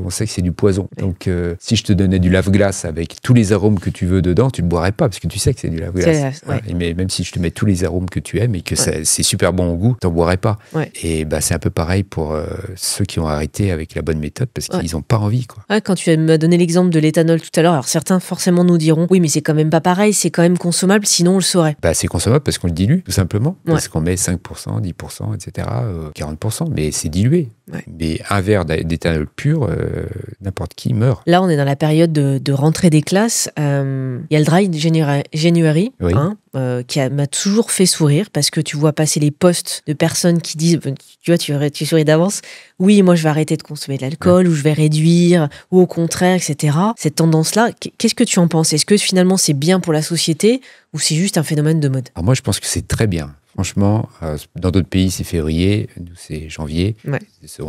on sait que c'est du poison. Ouais. Donc, si je te donnais du lave-glace avec tous les arômes que tu veux dedans, tu ne le boirais pas, parce que tu sais que c'est du lave-glace. Mais même si je te mets tous les arômes que tu aimes et que c'est super bon au goût, tu n'en boirais pas. Ouais. Et bah, c'est un peu pareil pour ceux qui ont arrêté avec la bonne méthode, parce qu'ils n'ont pas envie. Quoi. Ouais, quand tu m'as donné l'exemple de l'éthanol tout à l'heure, alors certains forcément nous diront, oui, mais c'est quand même pas pareil, c'est quand même consommable, sinon on le saurait. Bah, c'est consommable parce qu'on le dilue, tout simplement. Parce qu'on met 5%, 10%, etc., 40%, mais c'est dilué. Ouais. Mais un verre d'éthanol pur, n'importe qui meurt. Là, on est dans la période de rentrée des classes. Il y a le Dry January, qui m'a toujours fait sourire parce que tu vois passer les posts de personnes qui disent, tu vois, tu souris d'avance, oui, moi je vais arrêter de consommer de l'alcool, ou je vais réduire, ou au contraire, etc. Cette tendance-là, qu'est-ce que tu en penses? Est-ce que finalement c'est bien pour la société ou c'est juste un phénomène de mode? Alors moi, je pense que c'est très bien. Franchement, dans d'autres pays, c'est février, nous, c'est janvier. Ouais.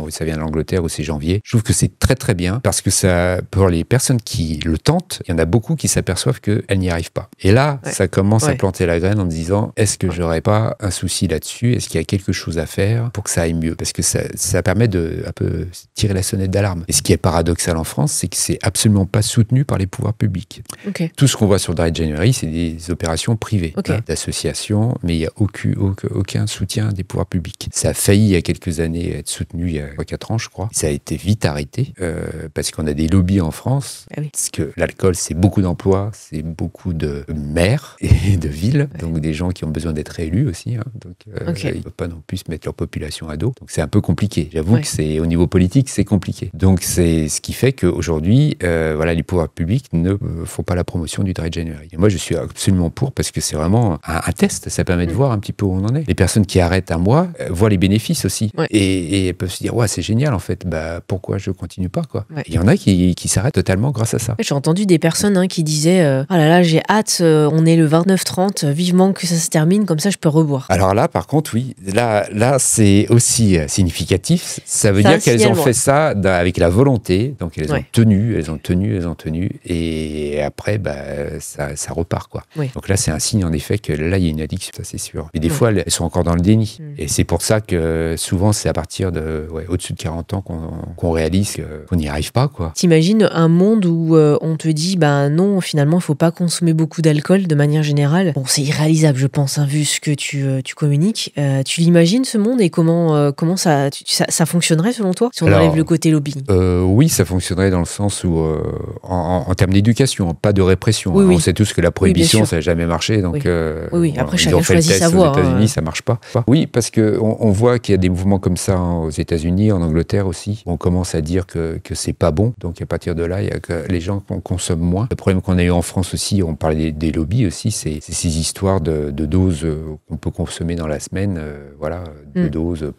Ça vient de l'Angleterre où c'est janvier. Je trouve que c'est très, très bien parce que ça, pour les personnes qui le tentent, il y en a beaucoup qui s'aperçoivent qu'elles n'y arrivent pas. Et là, ça commence à planter la graine en me disant, est-ce que j'aurais pas un souci là-dessus? Est-ce qu'il y a quelque chose à faire pour que ça aille mieux? Parce que ça permet de un peu tirer la sonnette d'alarme. Et ce qui est paradoxal en France, c'est que c'est absolument pas soutenu par les pouvoirs publics. Okay. Tout ce qu'on voit sur Dry January, c'est des opérations privées, d'associations, mais il n'y a aucun soutien des pouvoirs publics. Ça a failli, il y a quelques années, être soutenu il y a 3-4 ans, je crois. Ça a été vite arrêté, parce qu'on a des lobbies en France, parce que l'alcool, c'est beaucoup d'emplois, c'est beaucoup de maires et de villes, donc des gens qui ont besoin d'être élus aussi, hein. Donc ils ne peuvent pas non plus mettre leur population à dos. Donc c'est un peu compliqué. J'avoue que c'est, au niveau politique, c'est compliqué. Donc c'est ce qui fait qu'aujourd'hui, les pouvoirs publics ne font pas la promotion du Dry January. Et moi, je suis absolument pour, parce que c'est vraiment un test. Ça permet de voir un petit peu où on en est. Les personnes qui arrêtent un mois voient les bénéfices aussi. Et elles peuvent se dire, ouais, c'est génial en fait, bah, pourquoi je continue pas, quoi. Il y en a qui s'arrêtent totalement grâce à ça. J'ai entendu des personnes qui disaient, oh là là, j'ai hâte, on est le 29-30, vivement que ça se termine, comme ça je peux reboire. Alors là, par contre, oui, là c'est aussi significatif. Ça veut dire qu'elles ont fait ça avec la volonté, donc elles ont tenu, et après, bah, ça repart, quoi. Donc là, c'est un signe en effet que là, il y a une addiction, ça c'est sûr. Mais des fois, elles sont encore dans le déni. Et c'est pour ça que souvent, c'est à partir de au-dessus de 40 ans qu'on réalise qu'on n'y arrive pas, quoi. T'imagines un monde où on te dit, bah non, finalement, il faut pas consommer beaucoup d'alcool de manière générale. Bon, c'est irréalisable, je pense, hein, vu ce que tu communiques. Tu l'imagines, ce monde, et comment ça fonctionnerait selon toi, si on enlève le côté lobbying? Oui, ça fonctionnerait dans le sens où, en termes d'éducation, pas de répression. On sait tous que la prohibition, ça n'a jamais marché. Donc, après, chacun choisit sa voie. Aux États-Unis, ça marche pas. Oui, parce qu'on voit qu'il y a des mouvements comme ça aux États-Unis, en Angleterre aussi. On commence à dire que c'est pas bon. Donc à partir de là, il y a que les gens consomment moins. Le problème qu'on a eu en France aussi, on parlait des lobbies aussi, c'est ces histoires de doses qu'on peut consommer dans la semaine. De doses,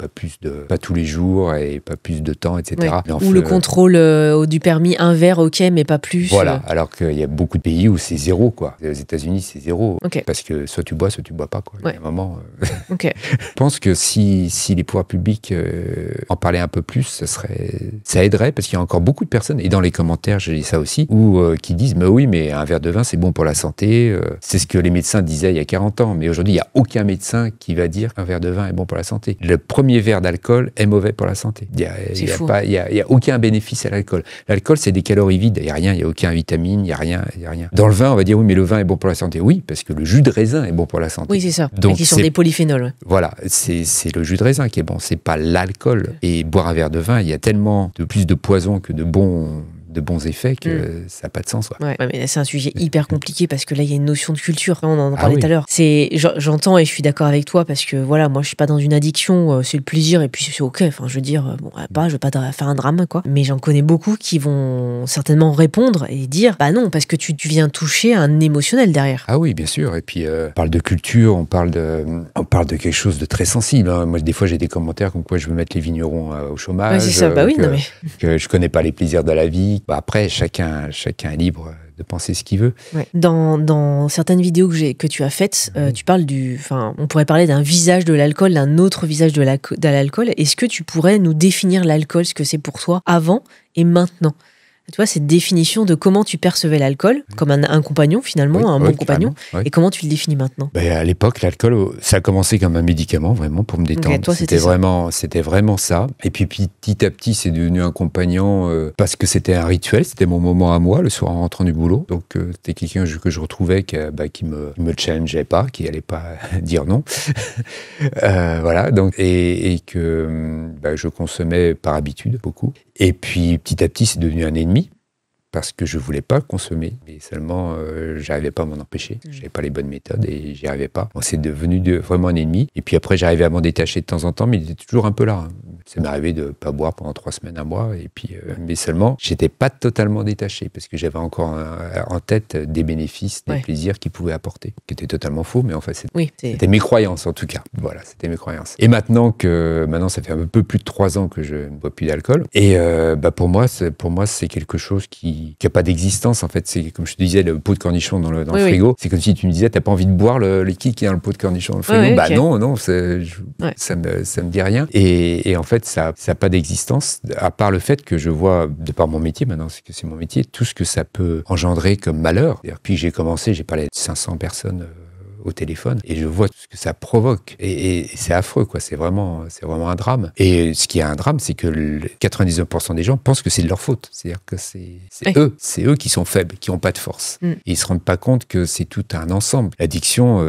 pas tous les jours et pas plus de temps, etc. Ou le contrôle du permis, un verre, ok, mais pas plus. Voilà, alors qu'il y a beaucoup de pays où c'est zéro, quoi. Aux États-Unis, c'est zéro. Parce que soit tu bois, pas, quoi. Il y a un moment. Je pense que si les pouvoirs publics en parlaient un peu plus, ça aiderait, parce qu'il y a encore beaucoup de personnes, et dans les commentaires, j'ai dit ça aussi, qui disent, mais oui, mais un verre de vin, c'est bon pour la santé. C'est ce que les médecins disaient il y a 40 ans. Mais aujourd'hui, il n'y a aucun médecin qui va dire qu'un verre de vin est bon pour la santé. Le premier verre d'alcool est mauvais pour la santé. Il n'y a aucun bénéfice à l'alcool. L'alcool, c'est des calories vides. Il n'y a rien, il n'y a aucune vitamine, il n'y a rien. Dans le vin, on va dire, oui, mais le vin est bon pour la santé. Oui, parce que le jus de raisin est bon pour la santé. Oui, c'est ça. Donc, qui sont des polyphénols. Voilà, c'est le jus de raisin qui est bon, c'est pas l'alcool. Et boire un verre de vin, il y a tellement de plus de poison que de bons de bons effets que ça n'a pas de sens. Quoi. Ouais, mais c'est un sujet hyper compliqué parce que là, il y a une notion de culture. On en parlait oui. tout à l'heure. J'entends et je suis d'accord avec toi parce que voilà, moi, je suis pas dans une addiction. C'est le plaisir et puis c'est ok. Enfin, je veux dire, bon, je veux pas faire un drame, quoi. Mais j'en connais beaucoup qui vont certainement répondre et dire, bah non, parce que tu viens toucher un émotionnel derrière. Ah oui, bien sûr. Et puis, on parle de culture, on parle de quelque chose de très sensible. Hein. Moi, des fois, j'ai des commentaires comme quoi je veux mettre les vignerons au chômage. Ouais, c'est ça. Bah oui, non mais. Que je connais pas les plaisirs de la vie. Bah, après, chacun est libre de penser ce qu'il veut. Ouais. Dans certaines vidéos que tu as faites, tu parles on pourrait parler d'un visage de l'alcool, d'un autre visage de l'alcool. Est-ce que tu pourrais nous définir l'alcool, ce que c'est pour toi avant et maintenant? Tu vois, cette définition de comment tu percevais l'alcool, comme un compagnon finalement, un bon compagnon, et comment tu le définis maintenant? À l'époque, l'alcool, ça a commencé comme un médicament, vraiment, pour me détendre. Okay, toi, c'était vraiment ça. Et puis petit à petit, c'est devenu un compagnon parce que c'était un rituel, c'était mon moment à moi, le soir en rentrant du boulot. Donc, c'était quelqu'un que je retrouvais qui me challengeait pas, qui allait pas dire non. Voilà, donc, et que je consommais par habitude, beaucoup. Et puis, petit à petit, c'est devenu un ennemi, parce que je voulais pas le consommer. Mais seulement, j'arrivais pas à m'en empêcher. J'avais pas les bonnes méthodes et j'y arrivais pas. Bon, c'est devenu vraiment un ennemi. Et puis après, j'arrivais à m'en détacher de temps en temps, mais il était toujours un peu là. Hein. Ça m'est arrivé de pas boire pendant 3 semaines, un mois. Et puis, mais seulement, j'étais pas totalement détaché, parce que j'avais encore en tête des bénéfices, des plaisirs qu'il pouvait apporter, qui étaient totalement faux, mais en fait, c'était mes croyances, en tout cas. Voilà, c'était mes croyances. Et maintenant, ça fait un peu plus de 3 ans que je ne bois plus d'alcool. Et pour moi, c'est quelque chose qui n'a pas d'existence, en fait. C'est comme je te disais, le pot de cornichon dans le frigo. C'est comme si tu me disais, t'as pas envie de boire le liquide qui est dans le pot de cornichon dans le frigo. Okay. Non, ça me dit rien. Et en fait, ça n'a pas d'existence, à part le fait que je vois, de par mon métier maintenant, c'est mon métier, tout ce que ça peut engendrer comme malheur. Puis j'ai parlé de 500 personnes au téléphone, et je vois tout ce que ça provoque. Et c'est affreux, quoi. C'est vraiment un drame. Et ce qui est un drame, c'est que 99% des gens pensent que c'est de leur faute. C'est-à-dire que c'est eux qui sont faibles, qui n'ont pas de force. Et ils se rendent pas compte que c'est tout un ensemble. L'addiction,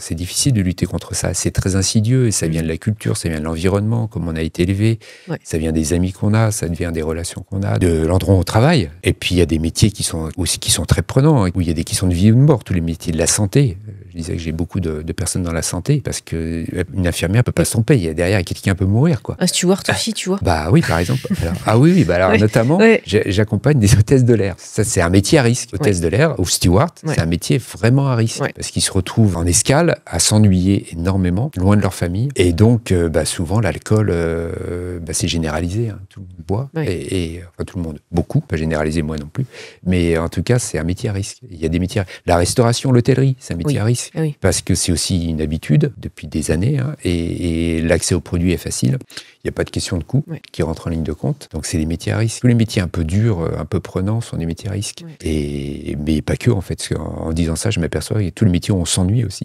c'est difficile de lutter contre ça. C'est très insidieux, et ça vient de la culture, ça vient de l'environnement, comme on a été élevé. Ça vient des amis qu'on a, ça vient des relations qu'on a, de l'endroit où on travaille. Et puis il y a des métiers qui sont très prenants, où il y a des questions de vie ou de mort, tous les métiers de la santé. Je disais que j'ai beaucoup de personnes dans la santé, parce qu'une infirmière peut pas se tromper. Derrière, quelqu'un peut mourir, quoi. Un steward aussi, tu vois. Bah oui, par exemple. Notamment, j'accompagne des hôtesses de l'air. Ça, c'est un métier à risque. Hôtesse de l'air ou steward, c'est un métier vraiment à risque. Parce qu'ils se retrouvent en escale à s'ennuyer énormément, loin de leur famille. Et donc, souvent, l'alcool, c'est généralisé. Hein. Tout le monde boit. Enfin, tout le monde. Beaucoup. Pas généralisé, moi non plus. Mais en tout cas, c'est un métier à risque. Il y a des métiers. La restauration, l'hôtellerie, c'est un métier à risque. Parce que c'est aussi une habitude depuis des années, hein, et l'accès aux produits est facile. Il n'y a pas de question de coût qui rentre en ligne de compte. Donc, c'est des métiers à risque. Tous les métiers un peu durs, un peu prenants sont des métiers à risque. Mais pas que, en fait. Parce qu'en disant ça, je m'aperçois que tous les métiers, on s'ennuie aussi.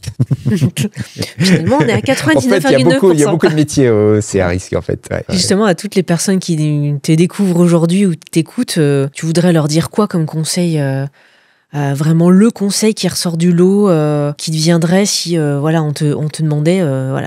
Finalement, on est à 99,9%. En fait, il y a beaucoup de métiers, c'est à risque, en fait. Justement, à toutes les personnes qui te découvrent aujourd'hui ou t'écoutent, tu voudrais leur dire quoi comme conseil vraiment le conseil qui ressort du lot, qui te viendrait si on te demandait,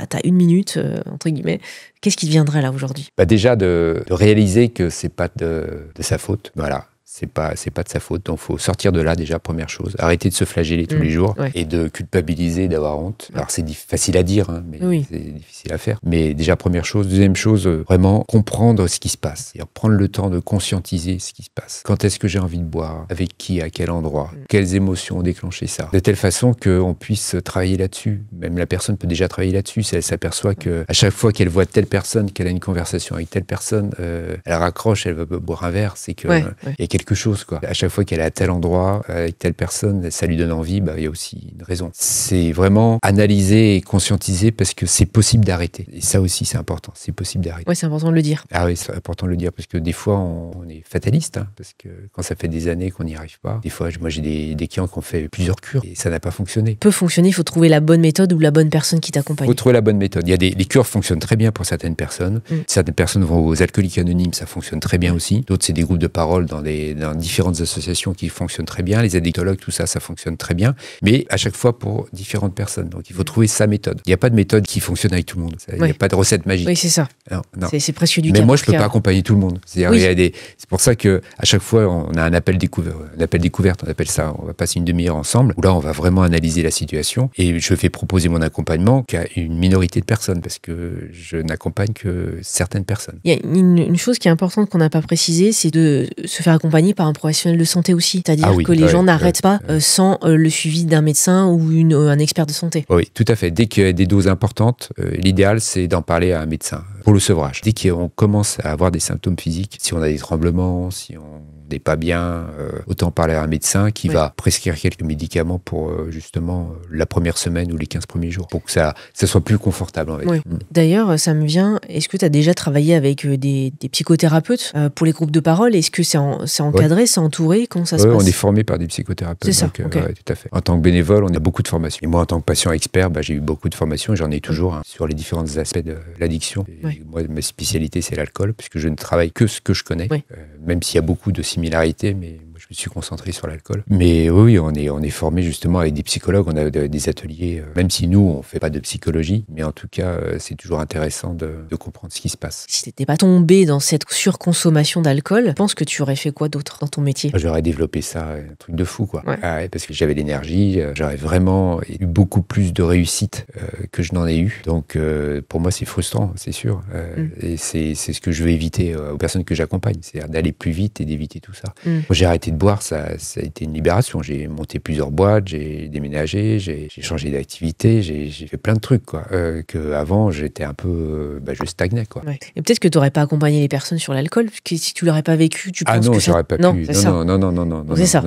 t'as 1 minute, entre guillemets, qu'est-ce qui te viendrait là aujourd'hui? Déjà de réaliser que c'est pas de sa faute, voilà. C'est pas de sa faute, donc faut sortir de là déjà, première chose. Arrêter de se flageller tous les jours et de culpabiliser, d'avoir honte. Alors c'est facile à dire, hein, mais c'est difficile à faire. Mais déjà, première chose. Deuxième chose, vraiment comprendre ce qui se passe. C'est-à-dire prendre le temps de conscientiser ce qui se passe. Quand est-ce que j'ai envie de boire? Avec qui? À quel endroit? Quelles émotions ont déclenché ça? De telle façon qu'on puisse travailler là-dessus. Même la personne peut déjà travailler là-dessus. Si elle s'aperçoit qu'à chaque fois qu'elle voit telle personne, qu'elle a une conversation avec telle personne, elle raccroche, elle veut boire un verre, c'est que il y a quelque chose, quoi. À chaque fois qu'elle est à tel endroit, avec telle personne, ça lui donne envie, il y a aussi une raison. C'est vraiment analyser et conscientiser, parce que c'est possible d'arrêter. Et ça aussi, c'est important. C'est possible d'arrêter. Oui, c'est important de le dire. Ah oui, c'est important de le dire, parce que des fois, on est fataliste, hein, parce que quand ça fait des années qu'on n'y arrive pas, des fois, moi, j'ai des clients qui ont fait plusieurs cures et ça n'a pas fonctionné. Peut fonctionner, il faut trouver la bonne méthode ou la bonne personne qui t'accompagne. Il faut trouver la bonne méthode. Les cures fonctionnent très bien pour certaines personnes. Certaines personnes vont aux alcooliques anonymes, ça fonctionne très bien aussi. D'autres, c'est des groupes de parole dans des dans différentes associations qui fonctionnent très bien, les addictologues, tout ça, ça fonctionne très bien, mais à chaque fois pour différentes personnes. Donc il faut trouver sa méthode. Il n'y a pas de méthode qui fonctionne avec tout le monde. Il n'y a pas de recette magique. Oui, c'est ça. Non. C'est presque du Mais cas moi, par je ne peux cas. pas accompagner tout le monde. C'est pour ça qu'à chaque fois, on a un appel découverte, on appelle ça. On va passer une demi-heure ensemble, où là, on va vraiment analyser la situation. Et je fais proposer mon accompagnement qu'à une minorité de personnes, parce que je n'accompagne que certaines personnes. Il y a une chose qui est importante qu'on n'a pas précisée, c'est de se faire accompagner par un professionnel de santé aussi. C'est-à-dire que les gens n'arrêtent pas sans le suivi d'un médecin ou un expert de santé. Oui, tout à fait. Dès qu'il y a des doses importantes, l'idéal, c'est d'en parler à un médecin pour le sevrage. Dès qu'on commence à avoir des symptômes physiques, si on a des tremblements, si on n'est pas bien, autant parler à un médecin qui va prescrire quelques médicaments pour justement la première semaine ou les 15 premiers jours, pour que ça soit plus confortable. D'ailleurs, ça me vient, est-ce que tu as déjà travaillé avec des psychothérapeutes pour les groupes de parole? Est-ce que c'est encadré, c'est entouré? Comment ça se passe? On est formé par des psychothérapeutes. C'est ça, donc, tout à fait. En tant que bénévole, on a beaucoup de formations. Et moi, en tant que patient expert, j'ai eu beaucoup de formations et j'en ai toujours sur les différents aspects de l'addiction. Moi, ma spécialité, c'est l'alcool, puisque je ne travaille que ce que je connais, même s'il y a beaucoup de similarités, mais moi, je me suis concentré sur l'alcool. Mais oui, on est formé justement avec des psychologues, on a des ateliers, même si nous, on ne fait pas de psychologie, mais en tout cas, c'est toujours intéressant de comprendre ce qui se passe. Si tu n'étais pas tombé dans cette surconsommation d'alcool, je pense que tu aurais fait quoi d'autre dans ton métier? J'aurais développé ça, un truc de fou, quoi. Parce que j'avais l'énergie, j'aurais vraiment eu beaucoup plus de réussite que je n'en ai eu. Donc, pour moi, c'est frustrant, c'est sûr. Et c'est ce que je veux éviter aux personnes que j'accompagne, c'est-à-dire d'aller plus vite et d'éviter tout ça. Moi, j'ai arrêté de boire, ça a été une libération. J'ai monté plusieurs boîtes, j'ai déménagé, j'ai changé d'activité, j'ai fait plein de trucs, quoi. Qu'avant, j'étais un peu... je stagnais, quoi. Et peut-être que tu n'aurais pas accompagné les personnes sur l'alcool, parce que si tu l'aurais pas vécu, tu penses que ça... Ah non, j'aurais pas pu. Non. C'est ça.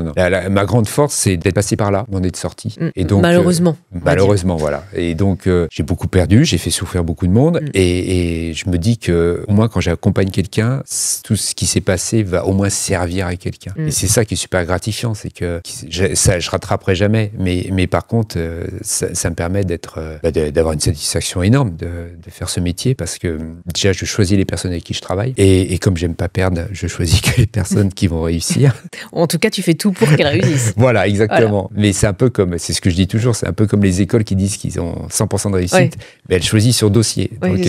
Ma grande force, c'est d'être passé par là, d'en être sorti. Et donc, malheureusement. Malheureusement, voilà. Et donc, j'ai beaucoup perdu, j'ai fait souffrir beaucoup de monde. Et je me dis que, au moins, quand j'accompagne quelqu'un, tout ce qui s'est passé va au moins servir à quelqu'un. Et c'est ça qui est super gratifiant, c'est que je rattraperai jamais. Mais par contre, ça me permet d'avoir une satisfaction énorme de faire ce métier, parce que déjà, je choisis les personnes avec qui je travaille. Et comme j'aime pas perdre, je choisis que les personnes qui vont réussir. En tout cas, tu fais tout pour qu'elles réussissent. Voilà, exactement. Voilà. Mais c'est un peu comme, c'est ce que je dis toujours, c'est un peu comme les écoles qui disent qu'ils ont 100% de réussite, mais elles choisissent sur dossier. Donc,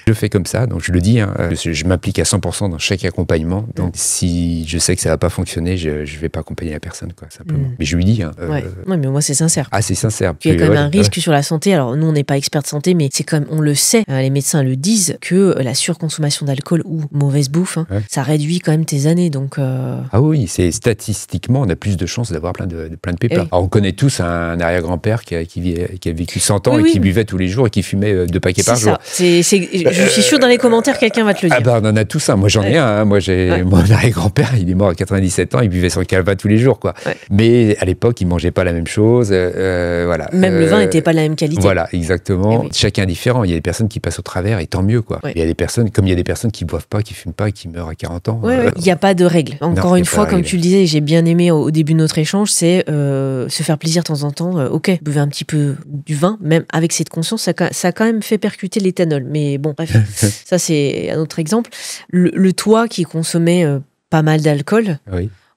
je fais comme ça, donc je le dis, je m'implique à 100% dans chaque accompagnement. Donc si je sais que ça va pas fonctionner, je vais pas accompagner la personne, quoi, simplement. Mais je lui dis. Non, mais moi c'est sincère. Ah, c'est sincère. Il y a quand même un risque sur la santé. Alors nous, on n'est pas experts de santé, mais c'est comme on le sait, les médecins le disent, que la surconsommation d'alcool ou mauvaise bouffe, ça réduit quand même tes années. Donc ah oui, c'est statistiquement, on a plus de chances d'avoir plein de pépins. Alors, on connaît tous un arrière-grand-père qui a vécu 100 ans et qui buvait tous les jours et qui fumait 2 paquets par jour. Je suis sûr dans les commentaires, quelqu'un va te le dire. On en a tous un. Moi, j'en ai un. Moi, mon arrière-grand-père, il est mort à 97 ans, il buvait son calva tous les jours, quoi. Mais à l'époque, il mangeait pas la même chose. Voilà. Même le vin n'était pas de la même qualité. Voilà, exactement. Chacun est différent. Il y a des personnes qui passent au travers et tant mieux, quoi. Il y a des personnes, comme il y a des personnes qui boivent pas, qui fument pas et qui meurent à 40 ans. Il n'y a pas de règle. Encore une fois, comme tu le disais, j'ai bien aimé au début de notre échange, c'est se faire plaisir de temps en temps. Ok, buvez un petit peu du vin, même avec cette conscience, ça a quand même fait percuter l'éthanol. Mais bon, bref, ça c'est un autre exemple. Le toi qui consommait pas mal d'alcool,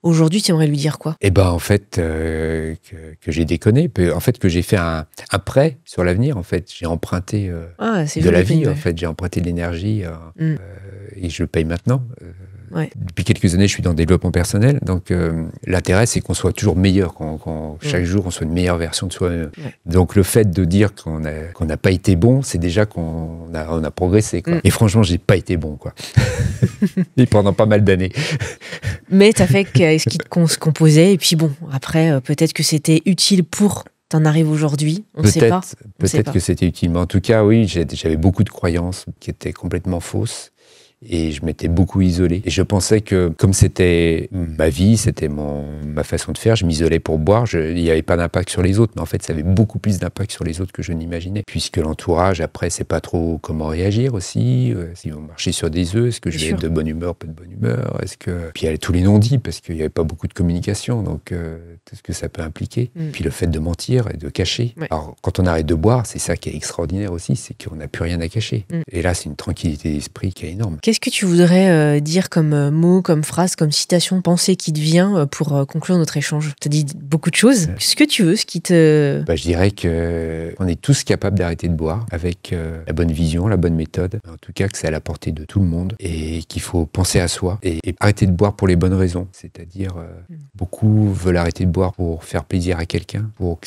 aujourd'hui, tu aimerais lui dire quoi? En fait, que j'ai déconné, en fait, que j'ai fait un prêt sur l'avenir. En fait, j'ai emprunté de la vie. En fait, j'ai emprunté de l'énergie et je le paye maintenant. Depuis quelques années, je suis dans le développement personnel, donc l'intérêt, c'est qu'on soit toujours meilleur, chaque jour, on soit une meilleure version de soi-même. Donc le fait de dire qu'on n'a pas été bon, c'est déjà qu'on a progressé, quoi. Et franchement, j'ai pas été bon, quoi. Et pendant pas mal d'années. Mais t'as fait ce qui te composait, et puis bon, après, peut-être que c'était utile pour... T'en arrives aujourd'hui, on ne sait pas. Peut-être que c'était utile, mais en tout cas, oui, j'avais beaucoup de croyances qui étaient complètement fausses. Et je m'étais beaucoup isolé. Et je pensais que, comme c'était ma vie, c'était ma façon de faire, je m'isolais pour boire, il n'y avait pas d'impact sur les autres. Mais en fait, ça avait beaucoup plus d'impact sur les autres que je n'imaginais. Puisque l'entourage, après, c'est pas trop comment réagir aussi. S'ils vont marcher sur des œufs, est-ce que je vais être de bonne humeur, pas de bonne humeur? Puis il y avait tous les non-dits, parce qu'il n'y avait pas beaucoup de communication. Donc, tout ce que ça peut impliquer. Puis le fait de mentir et de cacher. Alors, quand on arrête de boire, c'est ça qui est extraordinaire aussi, c'est qu'on n'a plus rien à cacher. Et là, c'est une tranquillité d'esprit qui est énorme. Qu'est-ce que tu voudrais dire comme mot, comme phrase, comme citation, pensée qui te vient pour conclure notre échange? Tu as dit beaucoup de choses. Ce que tu veux, ce qui te... Je dirais qu'on est tous capables d'arrêter de boire avec la bonne vision, la bonne méthode. En tout cas, que c'est à la portée de tout le monde et qu'il faut penser à soi et arrêter de boire pour les bonnes raisons. C'est-à-dire, beaucoup veulent arrêter de boire pour faire plaisir à quelqu'un, pour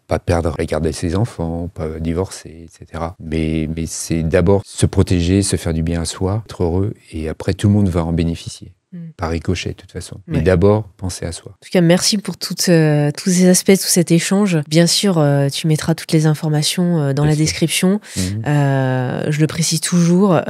pas perdre la garde de ses enfants, pas divorcer, etc. Mais c'est d'abord se protéger, se faire du bien à soi, être heureux, et après tout le monde va en bénéficier. Par ricochet, de toute façon. Mais d'abord, penser à soi. En tout cas, merci pour tous ces aspects, tout cet échange. Bien sûr, tu mettras toutes les informations dans la description. Je le précise toujours,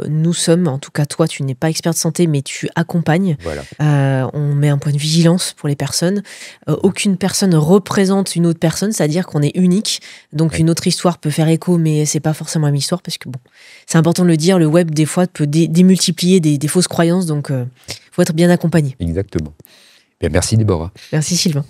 nous sommes, en tout cas toi, tu n'es pas expert de santé, mais tu accompagnes. Voilà. On met un point de vigilance pour les personnes. Aucune personne représente une autre personne, c'est-à-dire qu'on est unique. Donc une autre histoire peut faire écho, mais c'est pas forcément la même histoire, parce que bon, c'est important de le dire, le web, des fois, peut démultiplier des fausses croyances, donc faut être bien accompagné. Exactement. Bien, merci Déborah. Merci Sylvain.